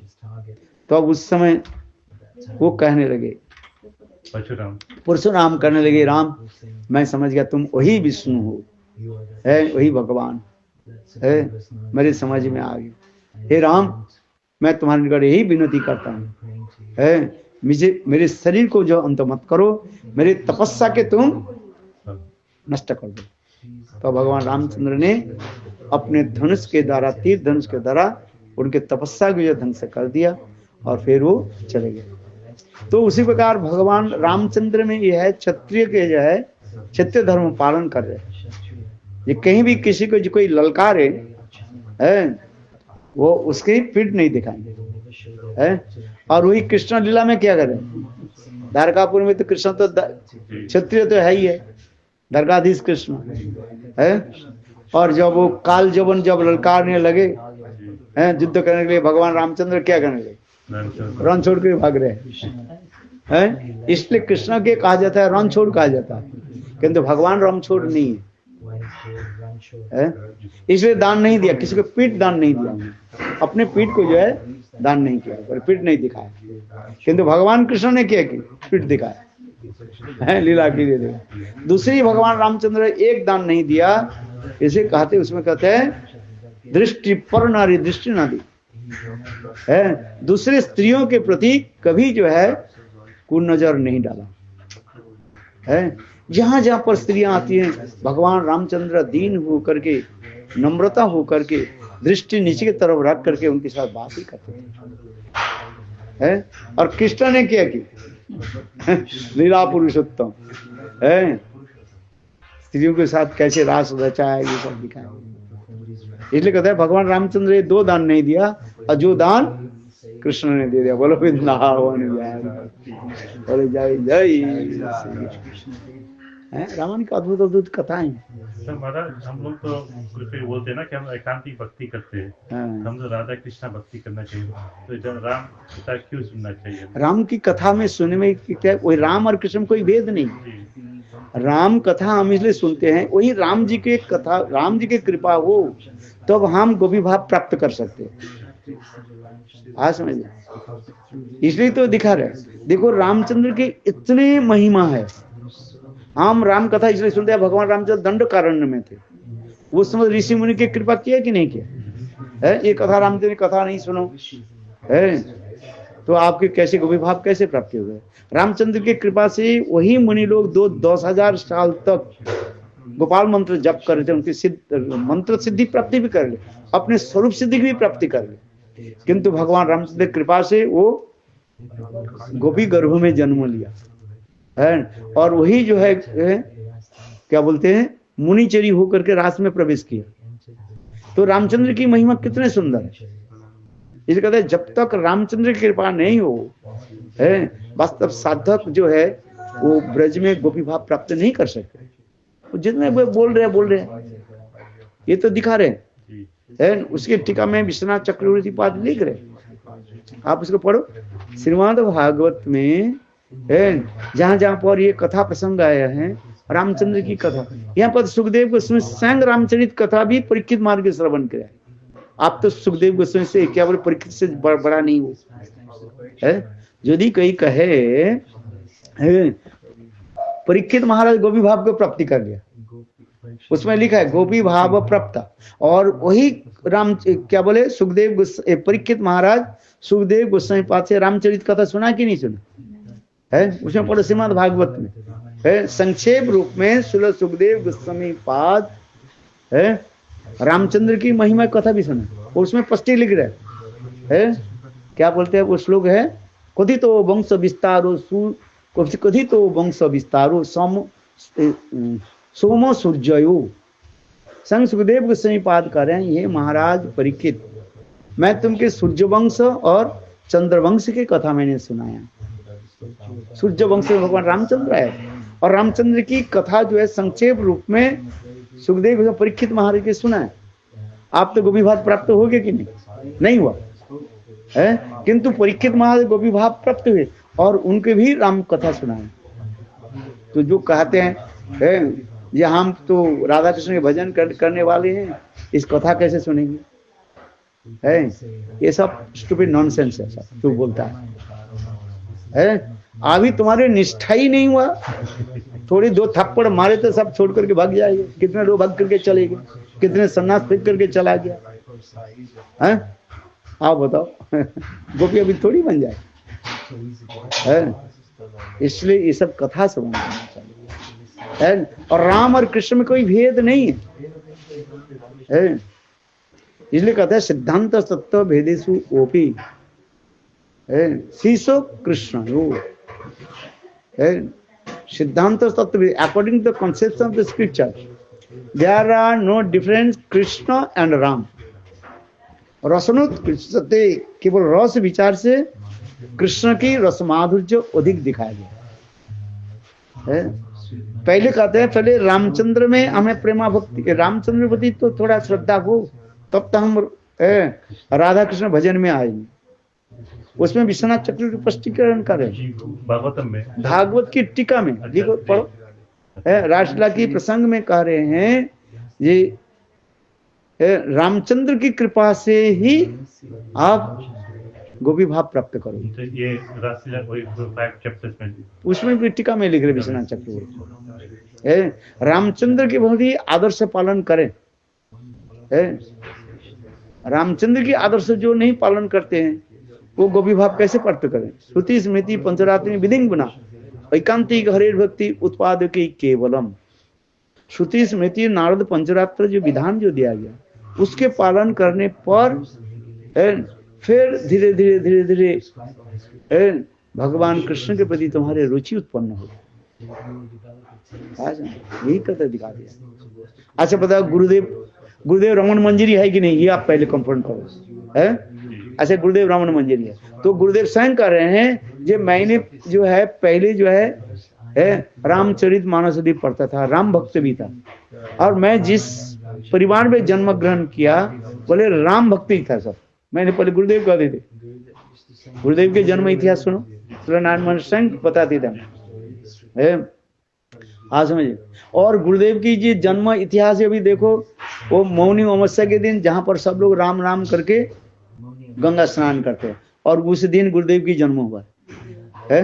तो अब उस समय वो कहने लगे परशुराम कहने लगे राम मैं समझ गया तुम वही विष्णु हो है, वही भगवान है, मेरे समझ में आ गया। हे राम मैं तुम्हारे निकट यही विनती करता हूँ है मेरे शरीर को जो अंत मत करो, मेरे तपस्या के तुम नष्ट कर दो। तो भगवान रामचंद्र ने अपने धनुष के द्वारा तीर धनुष के द्वारा उनके तपस्या को जो ढंग से कर दिया और फिर वो चले गए। तो उसी प्रकार भगवान रामचंद्र में यह है क्षत्रिय के जो है क्षत्रिय धर्म पालन कर रहे हैं। ये कहीं भी किसी को जो कोई ललकारे है वो उसकी पीठ नहीं दिखाएंगे है। और वही कृष्ण लीला में क्या करें, द्वारकापुर में तो कृष्ण तो क्षत्रिय तो है ही है, द्वारकाधीश कृष्ण है। और जब वो काल जवन जब ललकारने लगे हैं युद्ध करने के लिए भगवान रामचंद्र क्या करने लगे, रण छोड़ के भाग रहे हैं। इसलिए कृष्ण के कहा जाता है रण छोड़ कहा जाता है, किंतु भगवान रण छोड़ नहीं है। इसलिए दान नहीं दिया, किसी को पीठ दान नहीं दिया, अपने पीठ को जो है दान नहीं किया और पीठ नहीं दिखाया। किंतु भगवान कृष्ण ने क्या किया, पीठ दिखाया है, लीला के लिए दिया। दूसरी भगवान रामचंद्र एक दान नहीं दिया, इसे कहते उसमें कहते हैं दृष्टि पर नारी दृष्टि ना दी है। दूसरे स्त्रियों के प्रति कभी जो है कुनजर नहीं डाला है। जहां जहां पर स्त्रियां आती हैं भगवान रामचंद्र दीन हो करके नम्रता हो करके दृष्टि नीचे की तरफ रख करके उनके साथ बात ही करते थे है। और कृष्ण ने क्या की लीला पुरुषोत्तम है, स्त्रियों के साथ कैसे रास रचा है ये सब दिखाया। इसलिए कहते हैं भगवान रामचंद्र ने 2 दान नहीं दिया और जो दान कृष्ण ने दे दिया। बोलो वृंदावन बोलो जय जय। है रामायण की अद्भुत अद्भुत कथाएं। सर महाराज हम लोग तो कुछ भी बोलते हैं ना कि हम एकांतिक भक्ति करते हैं, हाँ। हम तो राधा कृष्णा भक्ति करना चाहिए, तो जब राम कथा क्यों सुनना चाहिए? राम की कथा में सुनने में क्या, वही राम और कृष्ण कोई भेद नहीं। जी राम कथा हम इसलिए सुनते हैं, वही राम जी के कथा, राम जी की कृपा हो तब हम गोपी भाव प्राप्त कर सकते हैं। आज समझ लीजिए, इसलिए तो दिखा रहे। देखो रामचंद्र की इतनी महिमा है, हम राम कथा इसलिए सुनते हैं, भगवान रामचंद्र दंडकारण्य में थे, उस समय ऋषि मुनि की कृपा किया कि नहीं किया है? ये कथा रामचंद्र की कथा नहीं सुनो है तो आपके कैसे गोपी भाव कैसे प्राप्ति हो गए? रामचंद्र की कृपा से वही मुनि लोग 10,000 साल तक गोपाल मंत्र जप कर रहे थे, उनकी मंत्र सिद्धि प्राप्ति भी कर ले, अपने स्वरूप सिद्धि भी प्राप्ति कर ले, किंतु भगवान रामचंद्र की कृपा से वो गोपी गर्भ में जन्म लिया है, और वही जो है क्या बोलते हैं मुनिचरी होकर के रास में प्रवेश किया। तो रामचंद्र की महिमा कितने सुंदर है। इसलिए कहते हैं जब तक रामचंद्र की कृपा नहीं हो है, वास्तव साधक जो है वो ब्रज में गोपी भाव प्राप्त नहीं कर सकते। जितने वो बोल रहे हैं ये तो दिखा रहे हैं। उसके टीका में विश्वनाथ चक्रवर्ती पाद लिख रहे, आप उसको पढ़ो। श्रीमद् भागवत में जहां जहां पर ये कथा प्रसंग आया है रामचंद्र की कथा, यहाँ पर सुखदेव गोस्वामी स्वयं रामचरित कथा भी परीक्षित मार्ग के श्रवण कराए। आप तो सुखदेव गोस्वामी से क्या बोले, परीक्षित से बड़ा नहीं हो है। यदि कोई कहे परीक्षित महाराज गोपी भाव को प्राप्ति कर लिया, उसमें लिखा है गोपी भाव प्राप्त, और वही राम क्या बोले सुखदेव परीक्षित महाराज सुखदेव गोस्वामी पाद से रामचरित कथा सुना कि नहीं सुना है? उसमें पढ़ो श्रीमद् भागवत में है, संक्षेप रूप में सुखदेव गोस्वामी पाद है रामचंद्र की महिमा कथा भी सुना, और उसमें स्पष्ट लिख रहे है क्या बोलते हैं वो श्लोक है, कथितो वंश विस्तारो कथितो वंश विस्तारो सोमो सूर्ययो। संग सुखदेव गोस्वामी पाद कह रहे हैं, ये महाराज परीक्षित, मैं तुमके सूर्य वंश और चंद्र वंश की कथा मैंने सुनाया। सूर्य वंश में भगवान रामचंद्र है, और रामचंद्र की कथा जो है संक्षेप रूप में सुखदेव परीक्षित महाराज के सुना है। आप तो गोपी भाव प्राप्त हो गए कि नहीं हुआ है, किंतु परीक्षित महाराज गोपी भाव प्राप्त हुए और उनके भी राम कथा सुना है। तो जो कहते हैं ये हम तो राधा कृष्ण के भजन करने वाले हैं, इस कथा कैसे सुनेंगे है? ये सब स्टूपिड नॉनसेंस है, सब तू बोलता है। अभी तुम्हारे निष्ठा ही नहीं हुआ, थोड़ी दो थप्पड़ मारे तो सब छोड़ करके भाग जाएंगे। कितने लोग भाग करके चले गए, कितने सन्यास फेंक करके चला गया है? आप बताओ गोपी अभी थोड़ी बन जाए है? इसलिए ये सब कथा समझना चाहिए। और राम और कृष्ण में कोई भेद नहीं है, इसलिए कहते हैं सिद्धांत तत्व भेदेशु ओपी शीशो कृष्ण सिद्धांत तत्व according to the conception of the scripture there are no difference Krishna and Ram। रसनोत कृष्णते, केवल रस विचार से कृष्ण की रस माधुर्य अधिक दिखाया गया है। पहले कहते हैं पहले रामचंद्र में हमें प्रेमा भक्ति, रामचंद्र प्रति तो थोड़ा श्रद्धा हो तब तो हम राधा कृष्ण भजन में आएंगे। उसमें विश्वनाथ चक्रवर्ती स्पष्टीकरण कर रहे हैं भागवत की टीका में, देखो पढ़ो, रासलीला की प्रसंग में कह रहे हैं ये रामचंद्र की कृपा से ही आप गोपी भाव प्राप्त करो। तो ये रासलीला कोई 5 चैप्टर्स में उसमें भी टीका में लिख रहे विश्वनाथ चक्रवर्ती रामचंद्र के बहुत ही आदर्श पालन करें। रामचंद्र की आदर्श जो नहीं पालन करते हैं वो गोपी भाव कैसे प्राप्त करें? श्रुति स्मृति पंचरात्रि विधिंग गुना एकांतिक हरे भक्ति उत्पाद के केवलम। श्रुति स्मृति नारद पंचरात्र जो विधान जो दिया गया उसके पालन करने पर फिर धीरे धीरे धीरे धीरे भगवान कृष्ण के प्रति तुम्हारे रुचि उत्पन्न हो। यही कथा दिखा दिया। अच्छा बताओ गुरुदेव रमन मंजरी है कि नहीं, ये आप पहले कंफर्म करो है। अच्छा गुरुदेव रमन मंजरी है तो गुरुदेव स्वयं कर रहे हैं जो मैंने जो है पहले जो है है, रामचरित मानस भी पढ़ता था, राम भक्त भी था। और मैं जिस परिवार में जन्म ग्रहण किया बोले राम भक्त ही था सब। मैंने पहले गुरुदेव कह देते, गुरुदेव के जन्म इतिहास सुनो, नारायण सिंह बताते थे। हाँ समझिए। और गुरुदेव की जी जन्म इतिहास अभी देखो, वो मौनी अमावस्या के दिन जहाँ पर सब लोग राम राम करके गंगा स्नान करते हैं, और उस दिन गुरुदेव की जन्म हुआ है।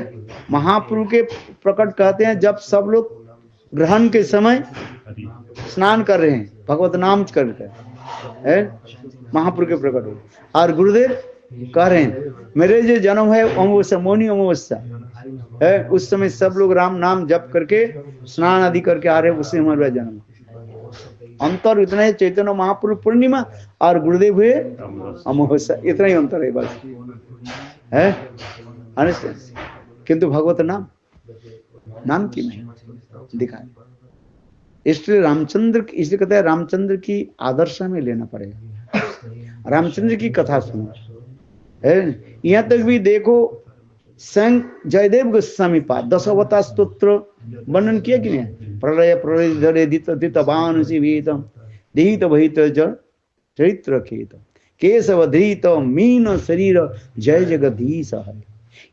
महाप्रभु के प्रकट कहते हैं जब सब लोग ग्रहण के समय स्नान कर रहे हैं, भगवत नाम करके है, महाप्रभु के प्रकट हुए। और गुरुदेव कह रहे हैं मेरे जो जन्म है अमावस्या, मौनी अमावस्या है, उस समय सब लोग राम नाम जप करके स्नान आदि करके आ रहे, उससे हमारा जन्म। अंतर इतना है, चैतन्य महाप्रभु पूर्णिमा और गुरुदेव हुए अमावस्या, इतना ही अंतर है बस है। किंतु भगवत नाम की नहीं दिखाए। इसलिए रामचंद्र, इसलिए कहते हैं रामचंद्र की आदर्श में लेना पड़ेगा, रामचंद्र की कथा सुनो है। यहाँ तक भी देखो स्वयं जयदेव गोस्वामी पाद 10 अवतार स्तोत्र वर्णन किया कि नहीं? प्रलय प्रलय दित बाण शिवीतम दीत वहित चरित्र खेत केशव धृत मीन शरीर जय जगदीश है।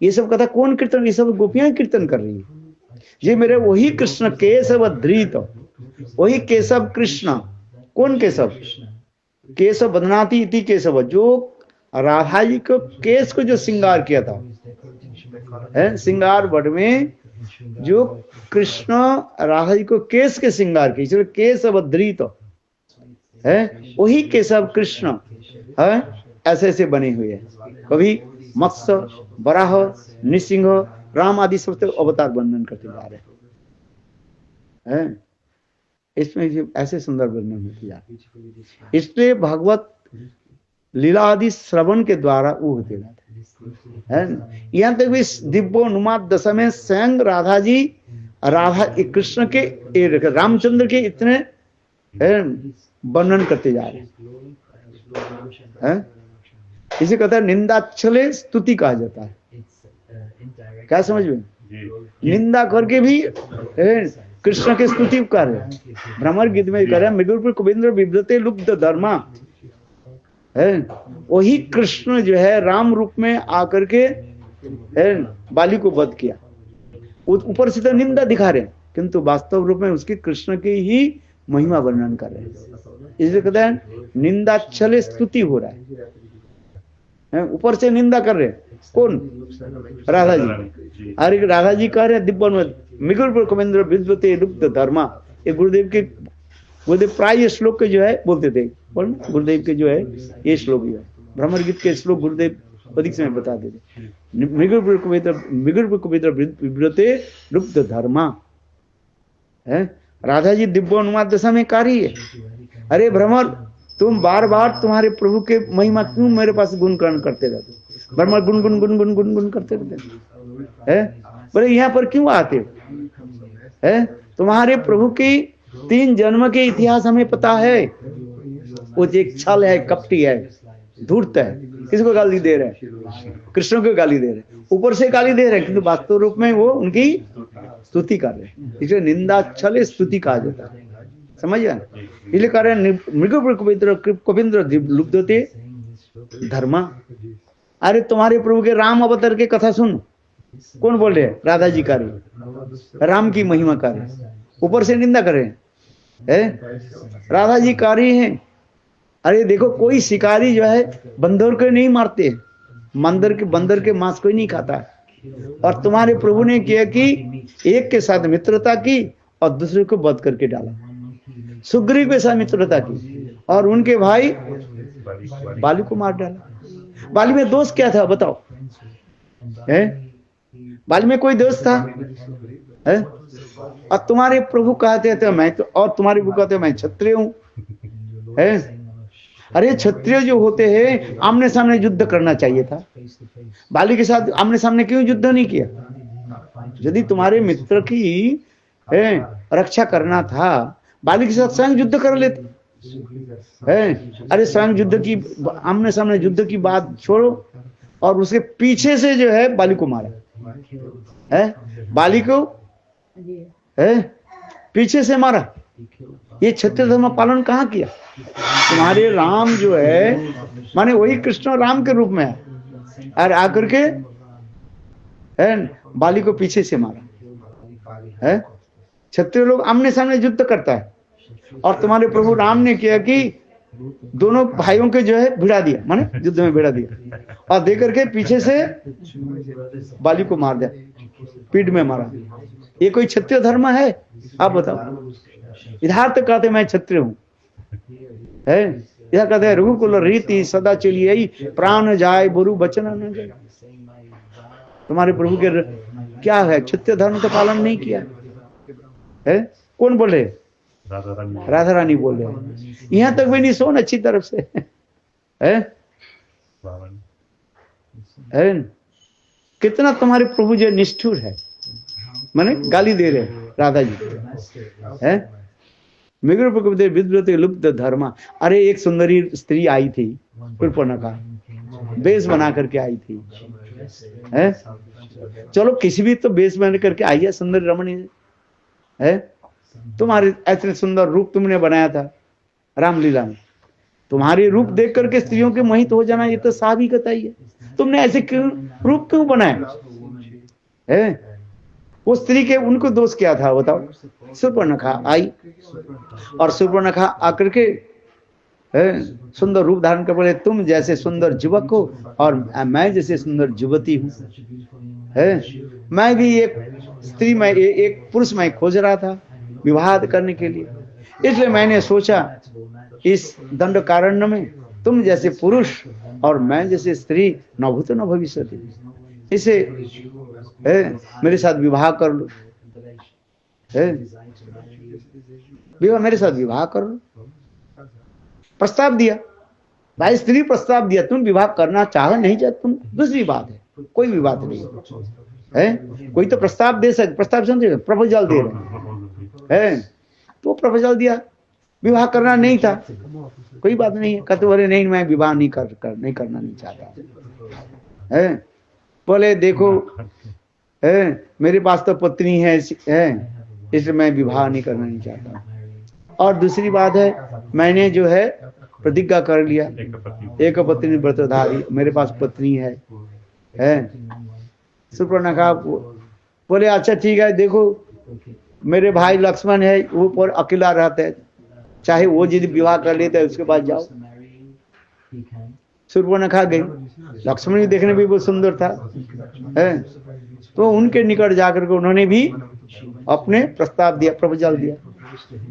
ये सब कथा कौन कीर्तन? ये सब गोपियां कीर्तन कर रही है। ये मेरे वही कृष्ण केशव धृत, वही केशव कृष्ण। कौन केशव? केशव बदनाती इति केशव, जो राधा जी को केश को जो श्रृंगार किया था है, श्रृंगार बट में जो कृष्ण राधा जी को केश के श्रृंगार किया, इसलिए केशव धृत है, वही केशव कृष्ण है। ऐसे ऐसे बने हुए हैं। कभी मत्स्य, वराह, नृसिंह, राम आदि सब अवतार वर्णन करते जा रहे हैं। इसमें ऐसे सुंदर वर्णन होते जा रहे। इसलिए भगवत लीला आदि श्रवण के द्वारा वो होते जाते हैं। यहाँ तक भी दिव्योन्माद दशा में स्वयं राधा जी, राधा कृष्ण के, रामचंद्र के इतने वर्णन करते जा रहे हैं। इसे कहता है निंदाच्छले स्तुति कहा जाता है। क्या समझ में? निंदा करके भी कृष्ण के स्तुति कर रहे। भ्रमर गीत में कर रहे हैं मृगुर कुबेन्द्र विभ्रते लुब्ध धर्मा है। वही कृष्ण जो है राम रूप में आकर के बाली को वध किया। ऊपर से तो निंदा दिखा रहे हैं, किंतु वास्तव रूप में उसकी कृष्ण की ही महिमा वर्णन कर रहे हैं। इसलिए कहते हैं निंदाच्छले स्तुति हो रहा है। ऊपर से निंदा कर रहे हैं। कौन? राधा जी। अरे राधा जी कह रहे हैं दिव्य मृगुर कुबेन्द्र विद्वते लुब्ध धर्मा। ये गुरुदेव प्राय ये श्लोक के जो है बोलते थे। गुरुदेव के जो है ये श्लोक जो है भ्रमर गीत के श्लोक गुरुदेव अधिक समय बताते थे। मृगुर कुबेन्द्र विव्रते लुब्ध धर्मा है। राधा जी दिव्योन्माद दशा में कार्य है। अरे भ्रमर, तुम बार बार तुम्हारे प्रभु के महिमा क्यों मेरे पास गुणगान करते रहते? भ्रमर गुन गुन गुन गुन गुन गुन करते रहते हैं। बोले यहाँ पर क्यों आते है? तुम्हारे प्रभु की 3 जन्म के इतिहास हमें पता है। वो एक छल है, कपटी है, धूर्त है। किसको गाली दे रहे हैं? कृष्ण को गाली दे रहे हैं। ऊपर से गाली दे रहे हैं, किंतु वास्तव रूप में वो उनकी स्तुति कर रहे हैं। इसलिए निंदा छल स्तुति कहा जाता है। समझ गया? इसलिए कह रहे हैं मृगुर कुबेन्द्र लुब्धते धर्मा। अरे तुम्हारे प्रभु के राम अवतार के कथा सुन। कौन बोल रहे हैं? राधा जी का रहे, राम की महिमा कर रहे, ऊपर से निंदा कर रहे हैं। राधा जी कारी हैं। अरे देखो, कोई शिकारी जो है बंदर को नहीं मारते, बंदर के मांस कोई नहीं खाता। और तुम्हारे प्रभु ने किया कि एक के साथ मित्रता की और दूसरे को वध करके डाला। सुग्रीव के साथ मित्रता की और उनके भाई बाली को मार डाला। बाली में दोष क्या था बताओ? बाली में कोई दोष था? और तुम्हारे प्रभु कहते थे मैं तो, और तुम्हारे प्रभु कहते मैं क्षत्रिय हूं। अरे क्षत्रिय जो होते हैं आमने सामने युद्ध करना चाहिए था। बाली के साथ आमने सामने क्यों युद्ध नहीं किया? यदि तुम्हारे मित्र की रक्षा करना था, बाली के साथ स्वयं युद्ध कर लेते। अरे स्वयं युद्ध की, आमने सामने युद्ध की बात छोड़ो, और उसके पीछे से जो है बाली को मारा है। बाली को है, पीछे से मारा। ये क्षत्रिय धर्म पालन कहाँ किया? तुम्हारे राम जो है, माने वही कृष्ण राम के रूप में है, और आकर के है बाली को पीछे से मारा है। क्षत्रिय लोग आमने सामने युद्ध करता है, और तुम्हारे प्रभु राम ने किया कि दोनों भाइयों के जो है भिड़ा दिया, माने युद्ध में भिड़ा दिया, और देकर के पीछे से बाली को मार दिया, पीठ में मारा। ये कोई क्षत्रिय धर्म है? आप बताओ। इधर तो कहते मैं क्षत्रिय हूं, है इधर कहते हैं रघुकुल रीति सदा चलिए, प्राण जाए बुरु बचन न जाए। तुम्हारे प्रभु के क्या है? क्षत्रिय धर्म का पालन नहीं किया है। कौन बोले? राधा रानी बोल रहे हैं। यहां तक भी नहीं सुन अच्छी तरफ से है? कितना तुम्हारे प्रभु जो निष्ठुर है, माने गाली दे रहे राधा जी है। विद्वत लुप्त धर्मा। अरे एक सुंदरी स्त्री आई थी, शूर्पणखा, बेस बना करके आई थी है। चलो किसी भी तो बेस बना करके आई है, सुंदर रमणी है। तुम्हारे ऐसे सुंदर रूप तुमने बनाया था रामलीला में, तुम्हारे रूप देख करके स्त्रियों के मोहित हो जाना ये तो स्वाभाविकता ही है। तुमने ऐसे क्यों रूप क्यों बनाया है? वो स्त्री के उनको दोष क्या था बताओ? शूर्पणखा आई, और शूर्पणखा आकर के सुंदर रूप धारण कर बोले तुम जैसे सुंदर युवक हो और मैं जैसे सुंदर युवती हूँ है। मैं भी एक स्त्री में एक पुरुष में खोज रहा था विवाह करने के लिए, इसलिए मैंने सोचा इस दंड कारण्य में तुम जैसे पुरुष और मैं जैसे स्त्री न भूत न भविष्यति, इसे मेरे साथ विवाह कर लो है। विवाह मेरे साथ विवाह कर लो। प्रस्ताव दिया भाई, स्त्री प्रस्ताव दिया, तुम विवाह करना चाहो नहीं चाहे तुम दूसरी बात है, कोई भी बात नहीं है। कोई तो प्रस्ताव दे सकते, प्रस्ताव समझे, प्रपोजल दे रहे हैं, तो प्रपोजल दिया, विवाह करना नहीं था, कोई बात नहीं है। कहते बोले नहीं मैं विवाह नहीं करना नहीं चाहता है। बोले देखो मेरे पास तो पत्नी है इसलिए मैं विवाह नहीं करना नहीं चाहता। और दूसरी बात है मैंने जो है प्रतिज्ञा कर लिया एक पत्नी व्रतधारी, मेरे पास पत्नी है। शूर्पणखा बोले अच्छा ठीक है, देखो मेरे भाई लक्ष्मण है वो पर अकेला रहता है, चाहे वो यदि विवाह कर लेता है उसके बाद जाओ। शूर्पणखा गई, लक्ष्मण भी देखने भी बहुत सुंदर था है, तो उनके निकट जाकर के उन्होंने भी अपने प्रस्ताव दिया, प्रपोजल दिया,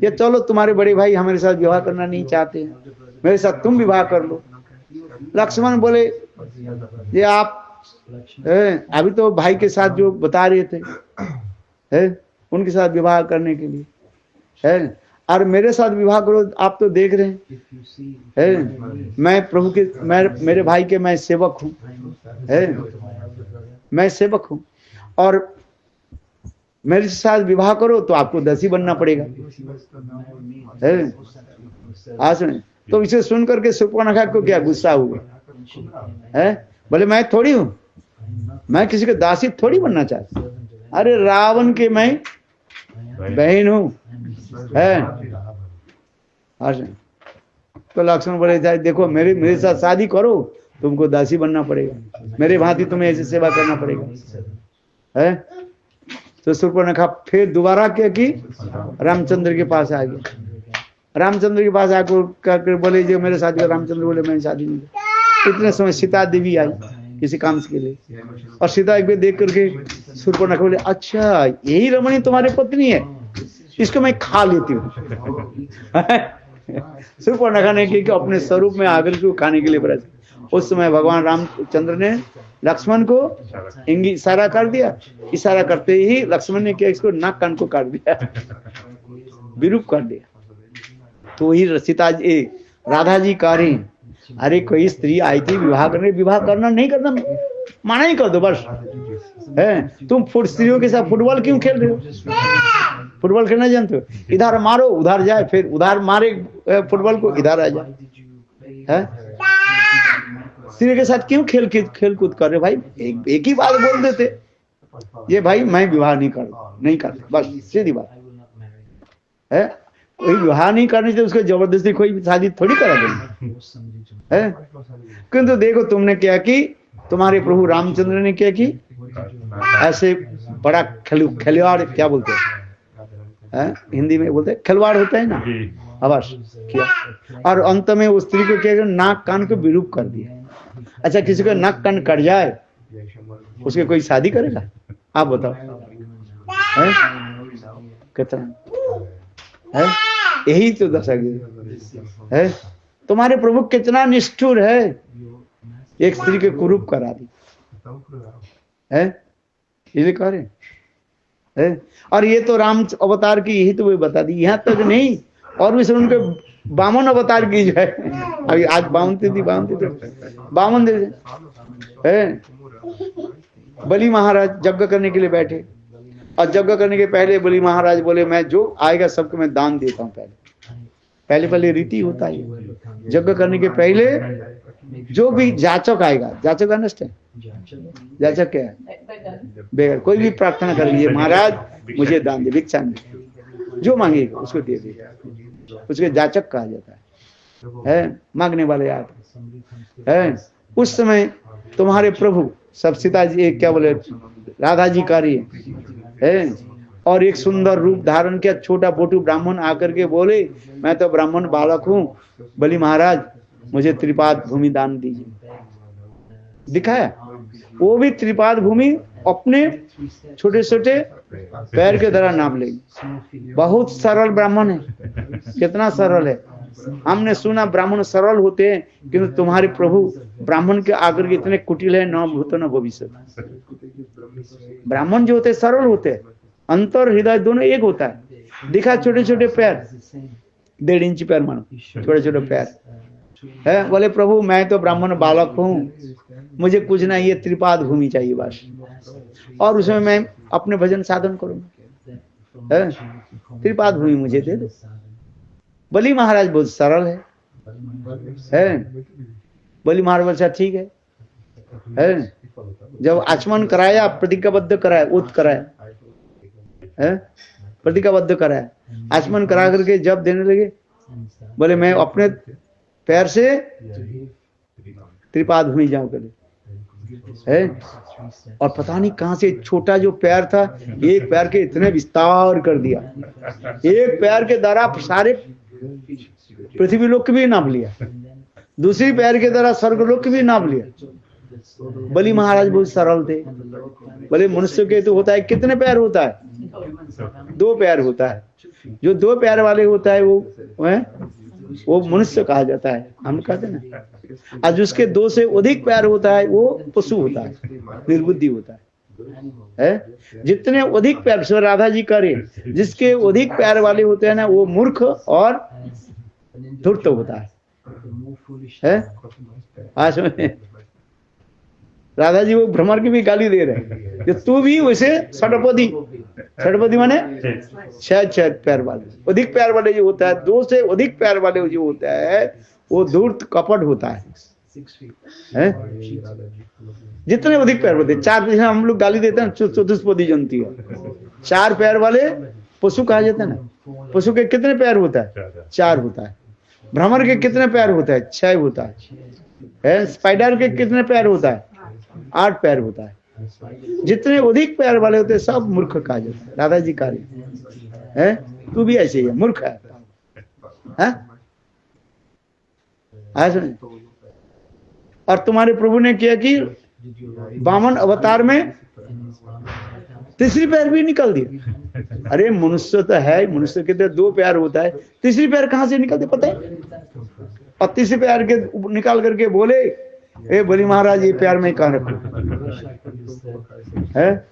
ये चलो तुम्हारे बड़े भाई हमारे साथ विवाह करना नहीं चाहते हैं, मेरे साथ तुम विवाह कर लो। लक्ष्मण बोले ये आप अभी तो भाई के साथ जो बता रहे थे उनके साथ विवाह करने के लिए है, और मेरे साथ विवाह करो, आप तो देख रहे हैं मैं प्रभु के मेरे भाई के मैं सेवक हूँ मैं सेवक हूँ, और मेरे साथ विवाह करो तो आपको दासी बनना पड़ेगा है। सुने तो इसे सुन करके शूर्पणखा को क्या गुस्सा हुआ है, बोले मैं थोड़ी हूँ, मैं किसी के दासी थोड़ी बनना चाहती, अरे रावण के मैं बहन हूँ है। तो लक्ष्मण बोले देखो मेरे साथ शादी करो, तुमको दासी बनना पड़ेगा, मेरे भांति तुम्हें ऐसी सेवा करना पड़ेगा है। तो शूर्पणखा फिर दोबारा क्या की रामचंद्र के पास आ गया, रामचंद्र के पास आकर बोले जो मेरे साथ रामचंद्र बोले मैं शादी नहीं। इतने समय सीता देवी आई किसी काम के लिए, और सीता एक बार देख करके शूर्पणखा बोले अच्छा यही रमणी तुम्हारी पत्नी है, इसको मैं खा लेती हूँ। शूर्पणखा ने कि अपने स्वरूप में आकर के खाने के लिए प्रयास। उस समय भगवान रामचंद्र ने लक्ष्मण को इशारा कर दिया, इशारा करते ही लक्ष्मण ने क्या इसको नाक कान को काट दिया, विरूप कर दिया। तो ही सीता जी राधा जी कह रही अरे कोई स्त्री आई थी विवाह करने, विवाह करना नहीं करना माना ही कर दो बस है। तुम स्त्रियों के साथ फुटबॉल क्यों खेल रहे हो? फुटबॉल खेलना जानते हो? इधर मारो उधर जाए, फिर उधर मारे फुटबॉल को इधर आ जाए है। स्त्री के साथ क्यों खेल कूद कर रहे भाई? एक ही बात बोल देते ये भाई मैं विवाह नहीं कर बस सीधी बात I will not marry. है। कोई विवाह नहीं करने से उसको जबरदस्ती कोई शादी थोड़ी करा देंगे, Force somebody to है। किंतु देखो तुमने क्या की, तुम्हारे प्रभु रामचंद्र ने क्या की, ऐसे बड़ा खिलवाड़ क्या बोलते हैं, हिंदी में बोलते हैं खिलवाड़ होता है ना, अवश्य किया। और अंत में उस स्त्री को क्या, नाक कान को विरूप कर दिया। अच्छा किसी को नाक कान कट जाए उसके कोई शादी करेगा? आप बताओ, है कितना है? यही तो दशा है। तुम्हारे प्रभु कितना निष्ठुर है, एक स्त्री के कुरूप करा दी है, ये कह रहे है। और ये तो राम अवतार की यही तो वे बता दी, यहाँ तक नहीं और भी उनके बामन अवतार की जो है। अभी आज बामन तिथि बामन दे है। बलि महाराज यज्ञ करने के लिए बैठे और यज्ञ करने के पहले बलि महाराज बोले मैं जो आएगा सबको मैं दान देता हूँ। पहले रीति होता है, यज्ञ करने के पहले जो भी जाचक आएगा, जाचक अनस्ट है, जाचक क्या है, बेगर कोई भी प्रार्थना कर लीजिए, महाराज मुझे दान दे, भिक्षा नहीं, जो मांगेगा उसको दे देगा, उसके जाचक कहा जाता है, मांगने वाले आप है। उस समय तुम्हारे प्रभु सब सीता जी क्या बोले, राधा जी कार्य है, और एक सुंदर रूप धारण किया, छोटा बोटू ब्राह्मण आकर के बोले मैं तो ब्राह्मण बालक हूँ, बलि महाराज मुझे त्रिपाद भूमि दान दीजिए। दिखाया वो भी त्रिपाद भूमि अपने छोटे छोटे पैर के द्वारा नाम लेगी। बहुत सरल ब्राह्मण है, कितना सरल है। हमने सुना ब्राह्मण सरल होते हैं, किंतु तुम्हारे प्रभु ब्राह्मण के आकर के इतने कुटिल है, न भूत न भविष्य। ब्राह्मण जो होते हैं सरल होते हैं, अंतर हृदय दोनों एक होता है। दिखा छोटे छोटे पैर, 1.5 इंच पैर मानो, छोटे छोटे पैर है। बोले प्रभु मैं तो ब्राह्मण बालक हूँ, मुझे कुछ नहीं, ये त्रिपाद भूमि चाहिए बस, और उसमें मैं अपने भजन साधन करूंगा, त्रिपाद भूमि मुझे दे दो। बलि महाराज बहुत सरल है। बलि महाराज अच्छा ठीक है। जब आचमन कराया, प्रतिज्ञाबद्ध कराया, ओत कराया है, प्रतिज्ञाबद्ध कराया, आचमन करा करके जब देने लगे, बोले मैं अपने पैर से त्रिपाद भूमि जाऊं करे है। और पता नहीं कहां से छोटा जो पैर था, एक पैर के इतने विस्तार कर दिया, एक पैर के द्वारा सारे पृथ्वी लोक भी नाप लिया, दूसरी पैर के द्वारा स्वर्गलोक भी नाप लिया। बलि महाराज बहुत सरल थे। बोले मनुष्य के तो होता है कितने पैर होता है, 2 पैर होता है। जो 2 पैर वाले होता है वो मनुष्य कहा जाता है, हम कहते हैं ना। और जिसके 2 से अधिक पैर होता है वो पशु होता है, निर्बुद्धि होता है। जितने अधिक पैर, श्री राधा जी करे, जिसके अधिक पैर वाले होते हैं ना वो मूर्ख और धूर्त होता है। आज में राधा जी वो भ्रमर की भी गाली दे रहे हैं, जो तू भी वैसे षडपदी माने 6 पैर वाले, अधिक पैर वाले जो होता है, 2 से अधिक पैर वाले जो होता है वो धूर्त कपट होता है। जितने अधिक पैर होते हैं, 4 हम लोग गाली देते हैं, चतुष्पदी जनती है, 4 पैर वाले पशु कहा जाता है ना। पशु के कितने पैर होता है, 4 होता है। भ्रमर के कितने पैर होता है, 6 होता है। स्पाइडर के कितने पैर होता है, 8 पैर होता है। जितने अधिक पैर वाले होते हैं सब मूर्ख कहा जाता है। राधा जी कार्य है, तू भी ऐसे ही है, मूर्ख है। और तुम्हारे प्रभु ने किया कि वामन अवतार में तीसरी पैर भी निकल दिया। अरे मनुष्य तो है, मनुष्य के तो 2 पैर होता है, तीसरी पैर कहां से निकलते पता है। और तीसरी पैर के निकाल करके बोले ए बलि महाराज ये पैर में कहाँ रखूं है।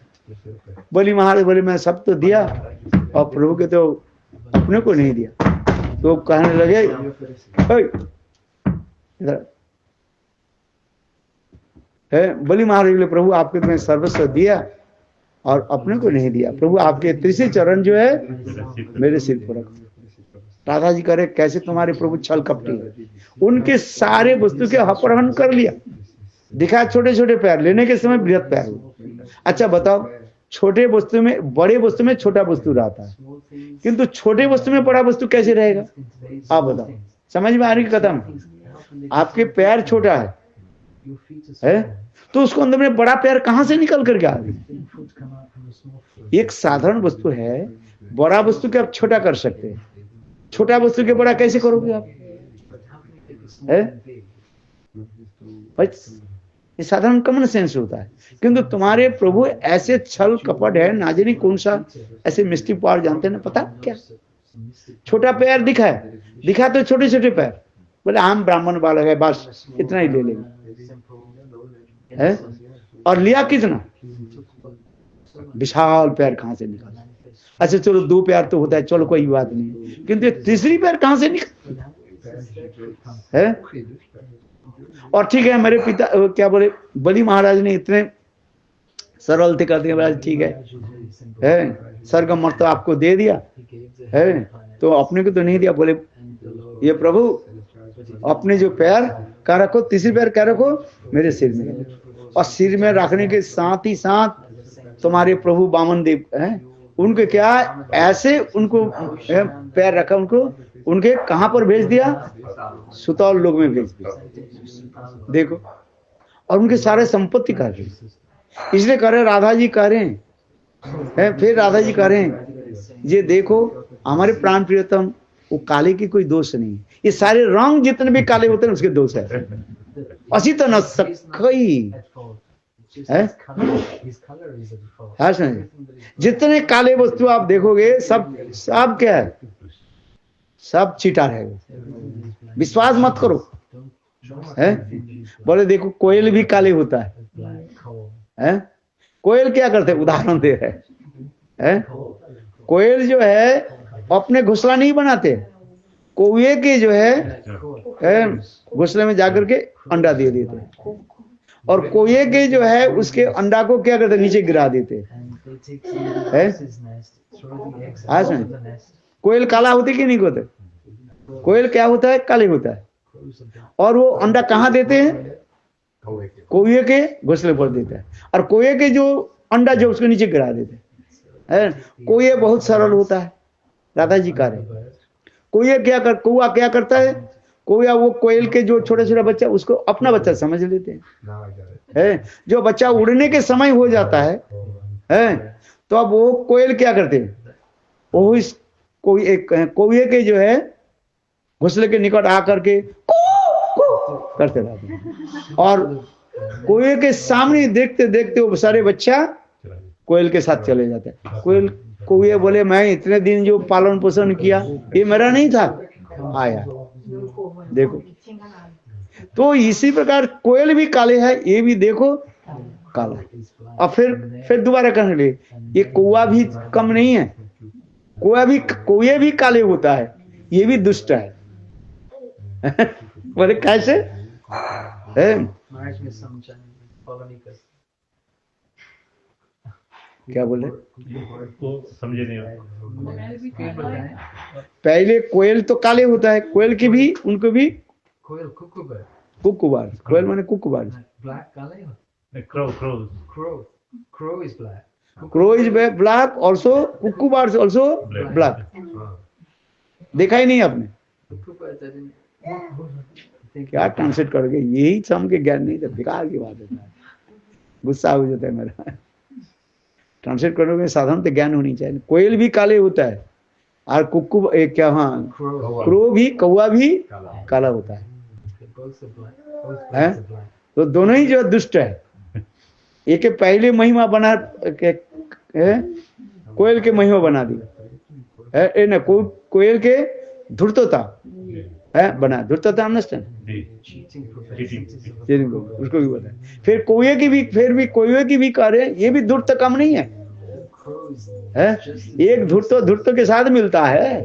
बलि महाराज बोले मैं सब तो दिया और प्रभु के तो अपने को नहीं दिया। तो कहने लगे इधर है। बलि महाराज बोले प्रभु आपके तो मैं सर्वस्व दिया और अपने को नहीं दिया। प्रभु आपके तीसरे चरण जो है मेरे सिर पर रखो। राधा जी करे कैसे तुम्हारे प्रभु छल कपटी है। उनके सारे वस्तु के अपहरण कर लिया। दिखा छोटे छोटे पैर, लेने के समय बृहत पैर। अच्छा बताओ छोटे वस्तु में, बड़े वस्तु में छोटा वस्तु रहता है, किंतु छोटे वस्तु में बड़ा वस्तु कैसे रहेगा? आप बताओ, समझ में आ रही कदम? आपके पैर छोटा है तो उसको अंदर में बड़ा पैर कहां से निकल करके आ गई? एक साधारण वस्तु है, बड़ा वस्तु के आप छोटा कर सकते हैं, छोटा वस्तु के बड़ा कैसे करोगे आप? ये साधारण कॉमन सेंस होता है, किंतु तुम्हारे प्रभु ऐसे छल कपट है, ना जाने कौन सा ऐसे मिस्टिक पावर जानते हैं ना, पता क्या? छोटा पैर दिखा तो छोटे छोटे पैर, बोले हम ब्राह्मण बालक है, बस इतना ही ले लेंगे, है? और लिया कितना? विशाल पैर कहां से निकला? अच्छा चलो 2 पैर तो होता है, चलो कोई बात नहीं, किंतु तीसरी पैर कहां से निकल है? और ठीक है, मेरे पिता क्या बोले, बलि महाराज ने इतने सरल थे, कहते हैं महाराज ठीक है स्वर्ग मर्त तो आपको दे दिया है, तो अपने को तो नहीं दिया। बोले ये प्रभु अपने जो पैर क्या रखो, तीसरी पैर क्या रखो मेरे सिर में, और सिर में रखने के साथ ही साथ तुम्हारे प्रभु वामन देव हैं, उनके क्या ऐसे उनको पैर रखा, उनको उनके कहां पर भेज दिया? सुतौल लोक में भेज दिया, देखो। और उनके सारे संपत्ति कर रहे, इसलिए कह रहे, राधा जी कह रहे हैं, फिर राधा जी कह रहे हैं, ये देखो हमारे प्राण प्रियतम, वो काले की कोई दोष नहीं, ये सारे रंग जितने भी काले होते हैं उसके दोष है, असी तो न सकई है। जितने काले वस्तु आप देखोगे सब क्या है? सब चीटा रहेगा, विश्वास मत करो, है? बोले देखो कोयल भी काले होता है? कोयल क्या करते हैं? उदाहरण दे रहे हैं, कोयल जो है अपने घोंसला नहीं बनाते, कौवे के जो है घोंसले में जाकर के अंडा दे देते हैं, और कौवे के जो है उसके अंडा को क्या करते, नीचे गिरा देते हैं। कोयल काला होते कि नहीं होते? कोयल क्या होता है? काले होता है, और वो अंडा कहाँ देते हैं? कौवे के घोंसले पर देते हैं, और कौवे के जो अंडा जो उसके नीचे गिरा देते हैं। कौवे बहुत सरल होता है, राधा जी कह रहे, कौवा क्या करता है? कौवा वो कोयल के जो छोटे छोटे बच्चा उसको अपना बच्चा समझ लेते हैं, जो बच्चा उड़ने के समय हो जाता है, तो अब वो कोयल क्या करते हैं? वो इस कौवे के जो है घोंसले के निकट आकर के करते रहते हैं, और कोयल के सामने देखते देखते वो सारे बच्चा कोयल के साथ चले जाते हैं। कोयल बोले मैं इतने दिन जो पालन पोषण किया ये मेरा नहीं था, आया देखो। तो इसी प्रकार कोयल भी काले है, ये भी देखो काला। और फिर दोबारा कहने लगे ये कौवा भी कम नहीं है, कौवे भी काले होता है, ये भी दुष्ट है। बोले कैसे? क्या बोले? समझे नहीं। पहले कोयल तो काले होता है, कोयल की भी उनको भी कुकुबार, कोयल माने कुकुबार, Crow is black. crow is black also, कुकुबार is also black। देखा ही नहीं आपने? क्या ट्रांसलेट करोगे? यही सम के ज्ञान नहीं था, बेकार की बात है, गुस्सा हो जाता है मेरा। ट्रांसलेट करोगे साधारण तो ज्ञान होनी चाहिए। कोयल भी काले होता है, और क्रो भी, कौवा भी काला होता है, तो दोनों ही जो दुष्ट है। एक पहले महिमा बना कोयल के महिमा बना दी है, कोयल के धूर्तता है बना, धूर्तता अंडरस्टैंड, उसको भी बताया। फिर कौवे की भी, फिर भी कौवे की भी कार्य, ये भी धूर्त कम नहीं है, एक धूर्त के साथ मिलता है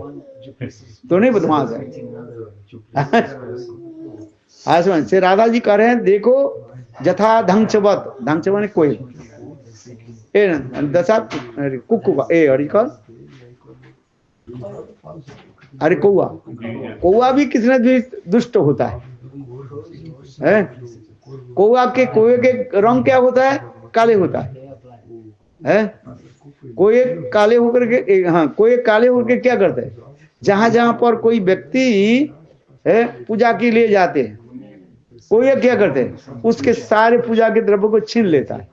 तो नहीं बदमाश है। आसमान से राधा जी कह रहे हैं देखो जथा धंचवत, धंचवत ने कोयल, दशा कुकुबा अरे कौवा भी किसने भी दुष्ट होता है, कौवे के रंग क्या होता है? काले होता है, कोई एक काले होकर के, हाँ, कोई एक काले होकर के क्या करते हैं, जहां जहां पर कोई व्यक्ति है पूजा के लिए जाते हैं, कोई एक क्या करते हैं, उसके सारे पूजा के द्रव्य को छीन लेता है।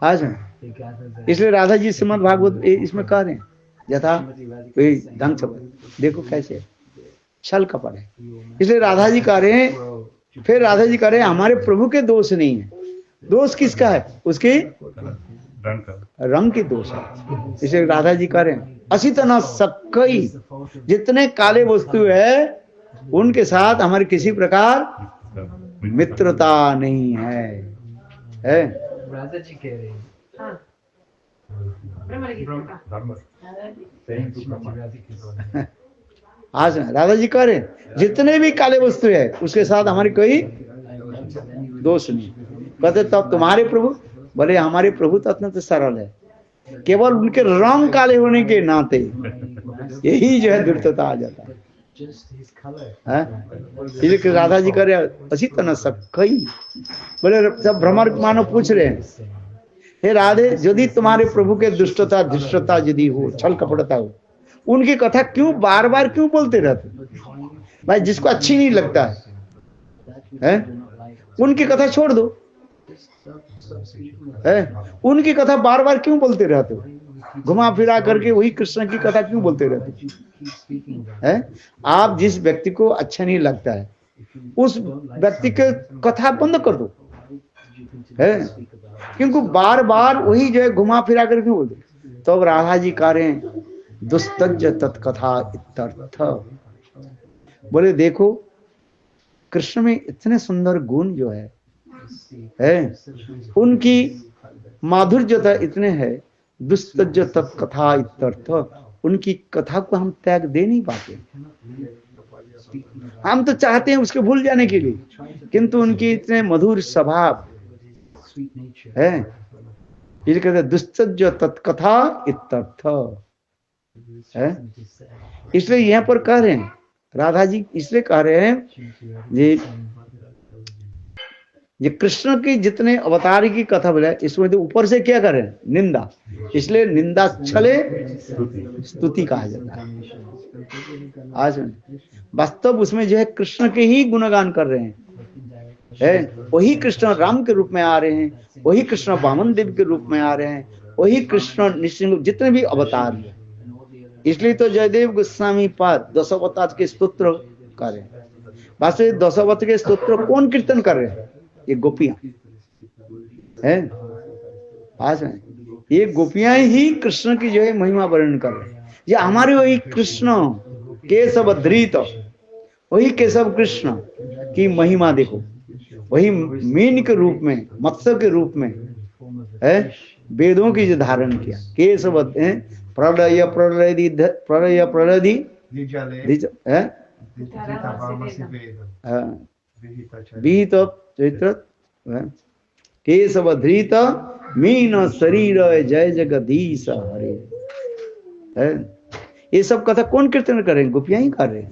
अच्छा, इसलिए राधा जी श्रीमद् भागवत इसमें कह रहे हैं यथा ढंग से देखो कैसे छल कपट है। इसलिए राधा जी कह रहे हैं, फिर राधा जी कह रहे हैं हमारे प्रभु के दोष नहीं है, दोष किसका है, उसके रंग के दोष है। इसलिए राधा जी कह रहे हैं असितना सकई, जितने काले वस्तु है उनके साथ हमारी किसी प्रकार मित्रता नहीं है, राधा जी कह रहे हैं। हाँ, ब्रह्म गीता। आज राधा जी कह रहे हैं जितने भी काले वस्तु है उसके साथ हमारी कोई दोष नहीं। कहते तब तुम्हारे प्रभु, बोले हमारे प्रभु तो अत्यंत सरल है, केवल उनके रंग काले होने के नाते यही जो है दुर्तता आ जाता है। इसलिए राधा जी कह रहे असी तना सब कई, बोले सब भ्रमर मानव पूछ रहे हैं हे राधे, यदि तुम्हारे प्रभु के दुष्टता धृष्टता यदि हो, छल कपटता हो, उनकी कथा क्यों बार बार क्यों बोलते रहते भाई, जिसको अच्छी नहीं लगता है उनकी कथा छोड़ दो, उनकी कथा बार बार क्यों बोलते रहते हो, घुमा फिरा करके वही कृष्ण की कथा क्यों बोलते रहते हैं। आप जिस व्यक्ति को अच्छा नहीं लगता है उस व्यक्ति के कथा बंद कर दो, है क्योंकि बार बार वही जो है घुमा फिरा कर क्यों बोलते। तो अब राधा जी कह रहे हैं दुस्तज तत्कथा इत्यर्थ, बोले देखो कृष्ण में इतने सुंदर गुण जो है उनकी माधुर्यता इतने है, दुस्तज तत्कथा इत्यर्थ, उनकी कथा को हम त्याग दे नहीं पाते। हम तो चाहते हैं उसके भूल जाने के लिए, किंतु उनकी इतने मधुर स्वभाव है, ये कहते दुस्तज तत्कथा इत्यर्थ है। इसलिए यहाँ पर कह रहे हैं राधा जी, इसलिए कह रहे हैं ये कृष्ण की जितने अवतार की कथा बोले इसमें तो ऊपर से क्या करें निंदा, इसलिए निंदा छले स्तुति कहा जाता है। आज वास्तव उसमें जो है कृष्ण के ही गुणगान कर रहे हैं, वही कृष्ण राम के रूप में आ रहे हैं, वही कृष्ण वामन देव के रूप में आ रहे हैं, वही कृष्ण निश्चिंग जितने भी अवतार हैं। इसलिए तो जयदेव गोस्वामी पाद दशावतार के स्तोत्र कर रहे हैं। वास्तव दशावतार के स्तोत्र कौन कीर्तन कर रहे हैं, ये गोपियां हैं। आज ये गोपियां ही कृष्ण की जो है महिमा वर्णन कर रहे हैं। ये हमारे वही कृष्ण केशव धृत, वही केशव कृष्ण की महिमा देखो, वही मीन के रूप में, मत्स्य के रूप में है, वेदों की जो धारण किया, केशव प्रलय प्रलय प्रलय प्रलय विहित चैत्र केशव धृत मीन शरीर जय जगदीश हरे है। ये सब कथा कौन कीर्तन कर रहे हैं, गोपियां ही कर रहे हैं।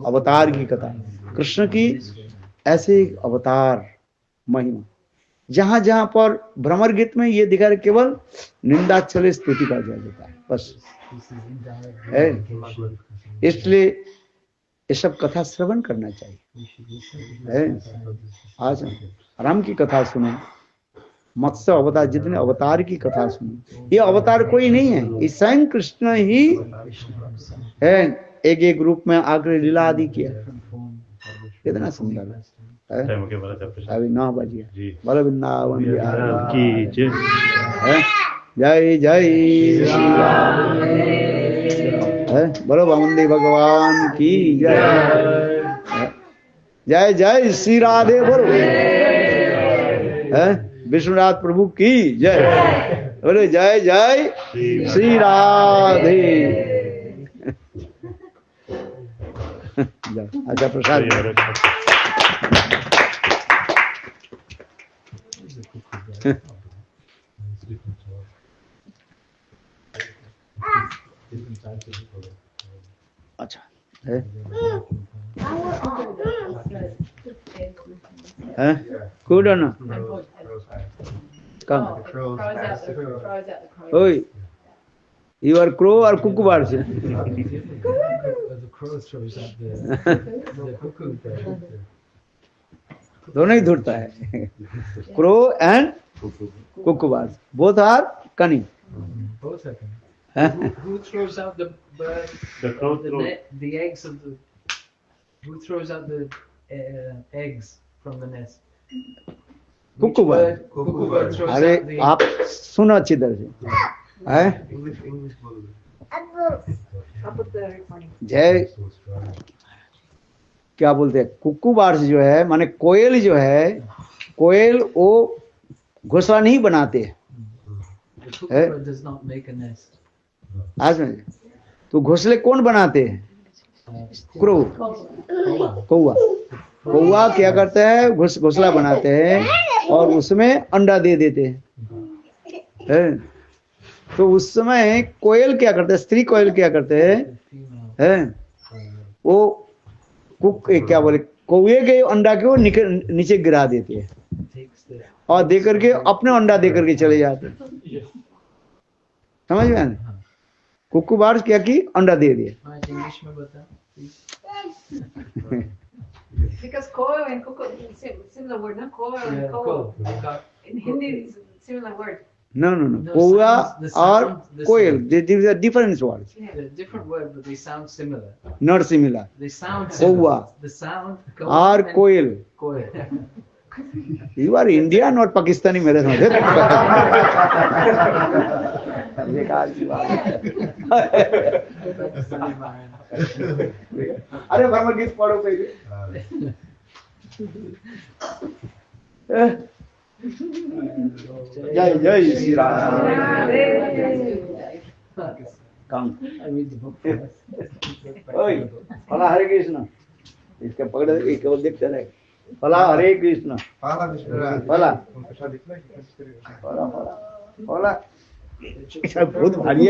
अवतार की कथा, कृष्ण की ऐसे अवतार महिमा, जहां जहां पर भ्रमर गीत में ये दिखा रहे केवल निंदा छले स्तुति का जाता है बस है। इसलिए ये सब कथा श्रवण करना चाहिए। आज राम की कथा सुनो, मत्स्य अवतार जितने अवतार की कथा सुनो, ये अवतार कोई नहीं है, ये स्वयं कृष्ण ही है, एक एक रूप में आकर लीला आदि किया, कितना सुंदर है। अभी 9 बजे बोलो वृंदावन की जय जय श्री राम, बोलो वामनदेव भगवान की जय, जय जय श्री राधे, बोलो विष्णुनाथ प्रभु की जय, बोले जय जय श्री राधे। अच्छा प्रसाद अच्छा है, good or not? Come. Oh, it throws out the crows. Oi, you are crow or cuckoo-birds? The crow throws out the cuckoo bird. दोनों ही ढूंढता है. Crow and cuckoo-birds. Both are cunning. Both of them. Huh? Who throws out the bird? The crow throws. The eggs of the. Who throws out the eggs from the nest? Cuckoo bird. Cuckoo bird throws अरे out the. आप सुनो अच्छी तरह से. हैं? I'll put the recording. जय क्या बोलते हैं कुक्कू बार्स जो है माने कोयल जो है कोयल वो घोंसला नहीं बनाते हैं. The cuckoo bird does not make a nest. आज में तो घोंसले कौन बनाते हैं? क्रो कौवा. कौवा क्या करता है घोंसला बनाते हैं और उसमें अंडा दे देते हैं. तो उस समय कोयल क्या करते हैं स्त्री कोयल क्या करते हैं वो क्या बोले कौवे के अंडा को नीचे गिरा देते हैं और दे करके अपने अंडा दे करके चले जाते हैं. समझ में आया? कुक्कू बार्स क्या की अंडा दे दिए. इंग्लिश में बता. Because coil and cuckoo, similar word, no? Coil and coil. In Hindi, it's similar word. No. No, कौवा the और sound, the coil sound. these are different words. They're different word, but they sound similar. Not similar. They sound कौवा similar. The sound. और कोयल. Koil. You are Indian or Pakistani मेरे समझ. बेकार की बात. अरे भगवद गीता पढ़ो पहले. जय जय Shri Ram. Come. I read the book first. ओए फला हरे कृष्ण. इसके पकड़ एक और देखते रहे. फला हरे कृष्ण. फला फला फला. बहुत भारी है.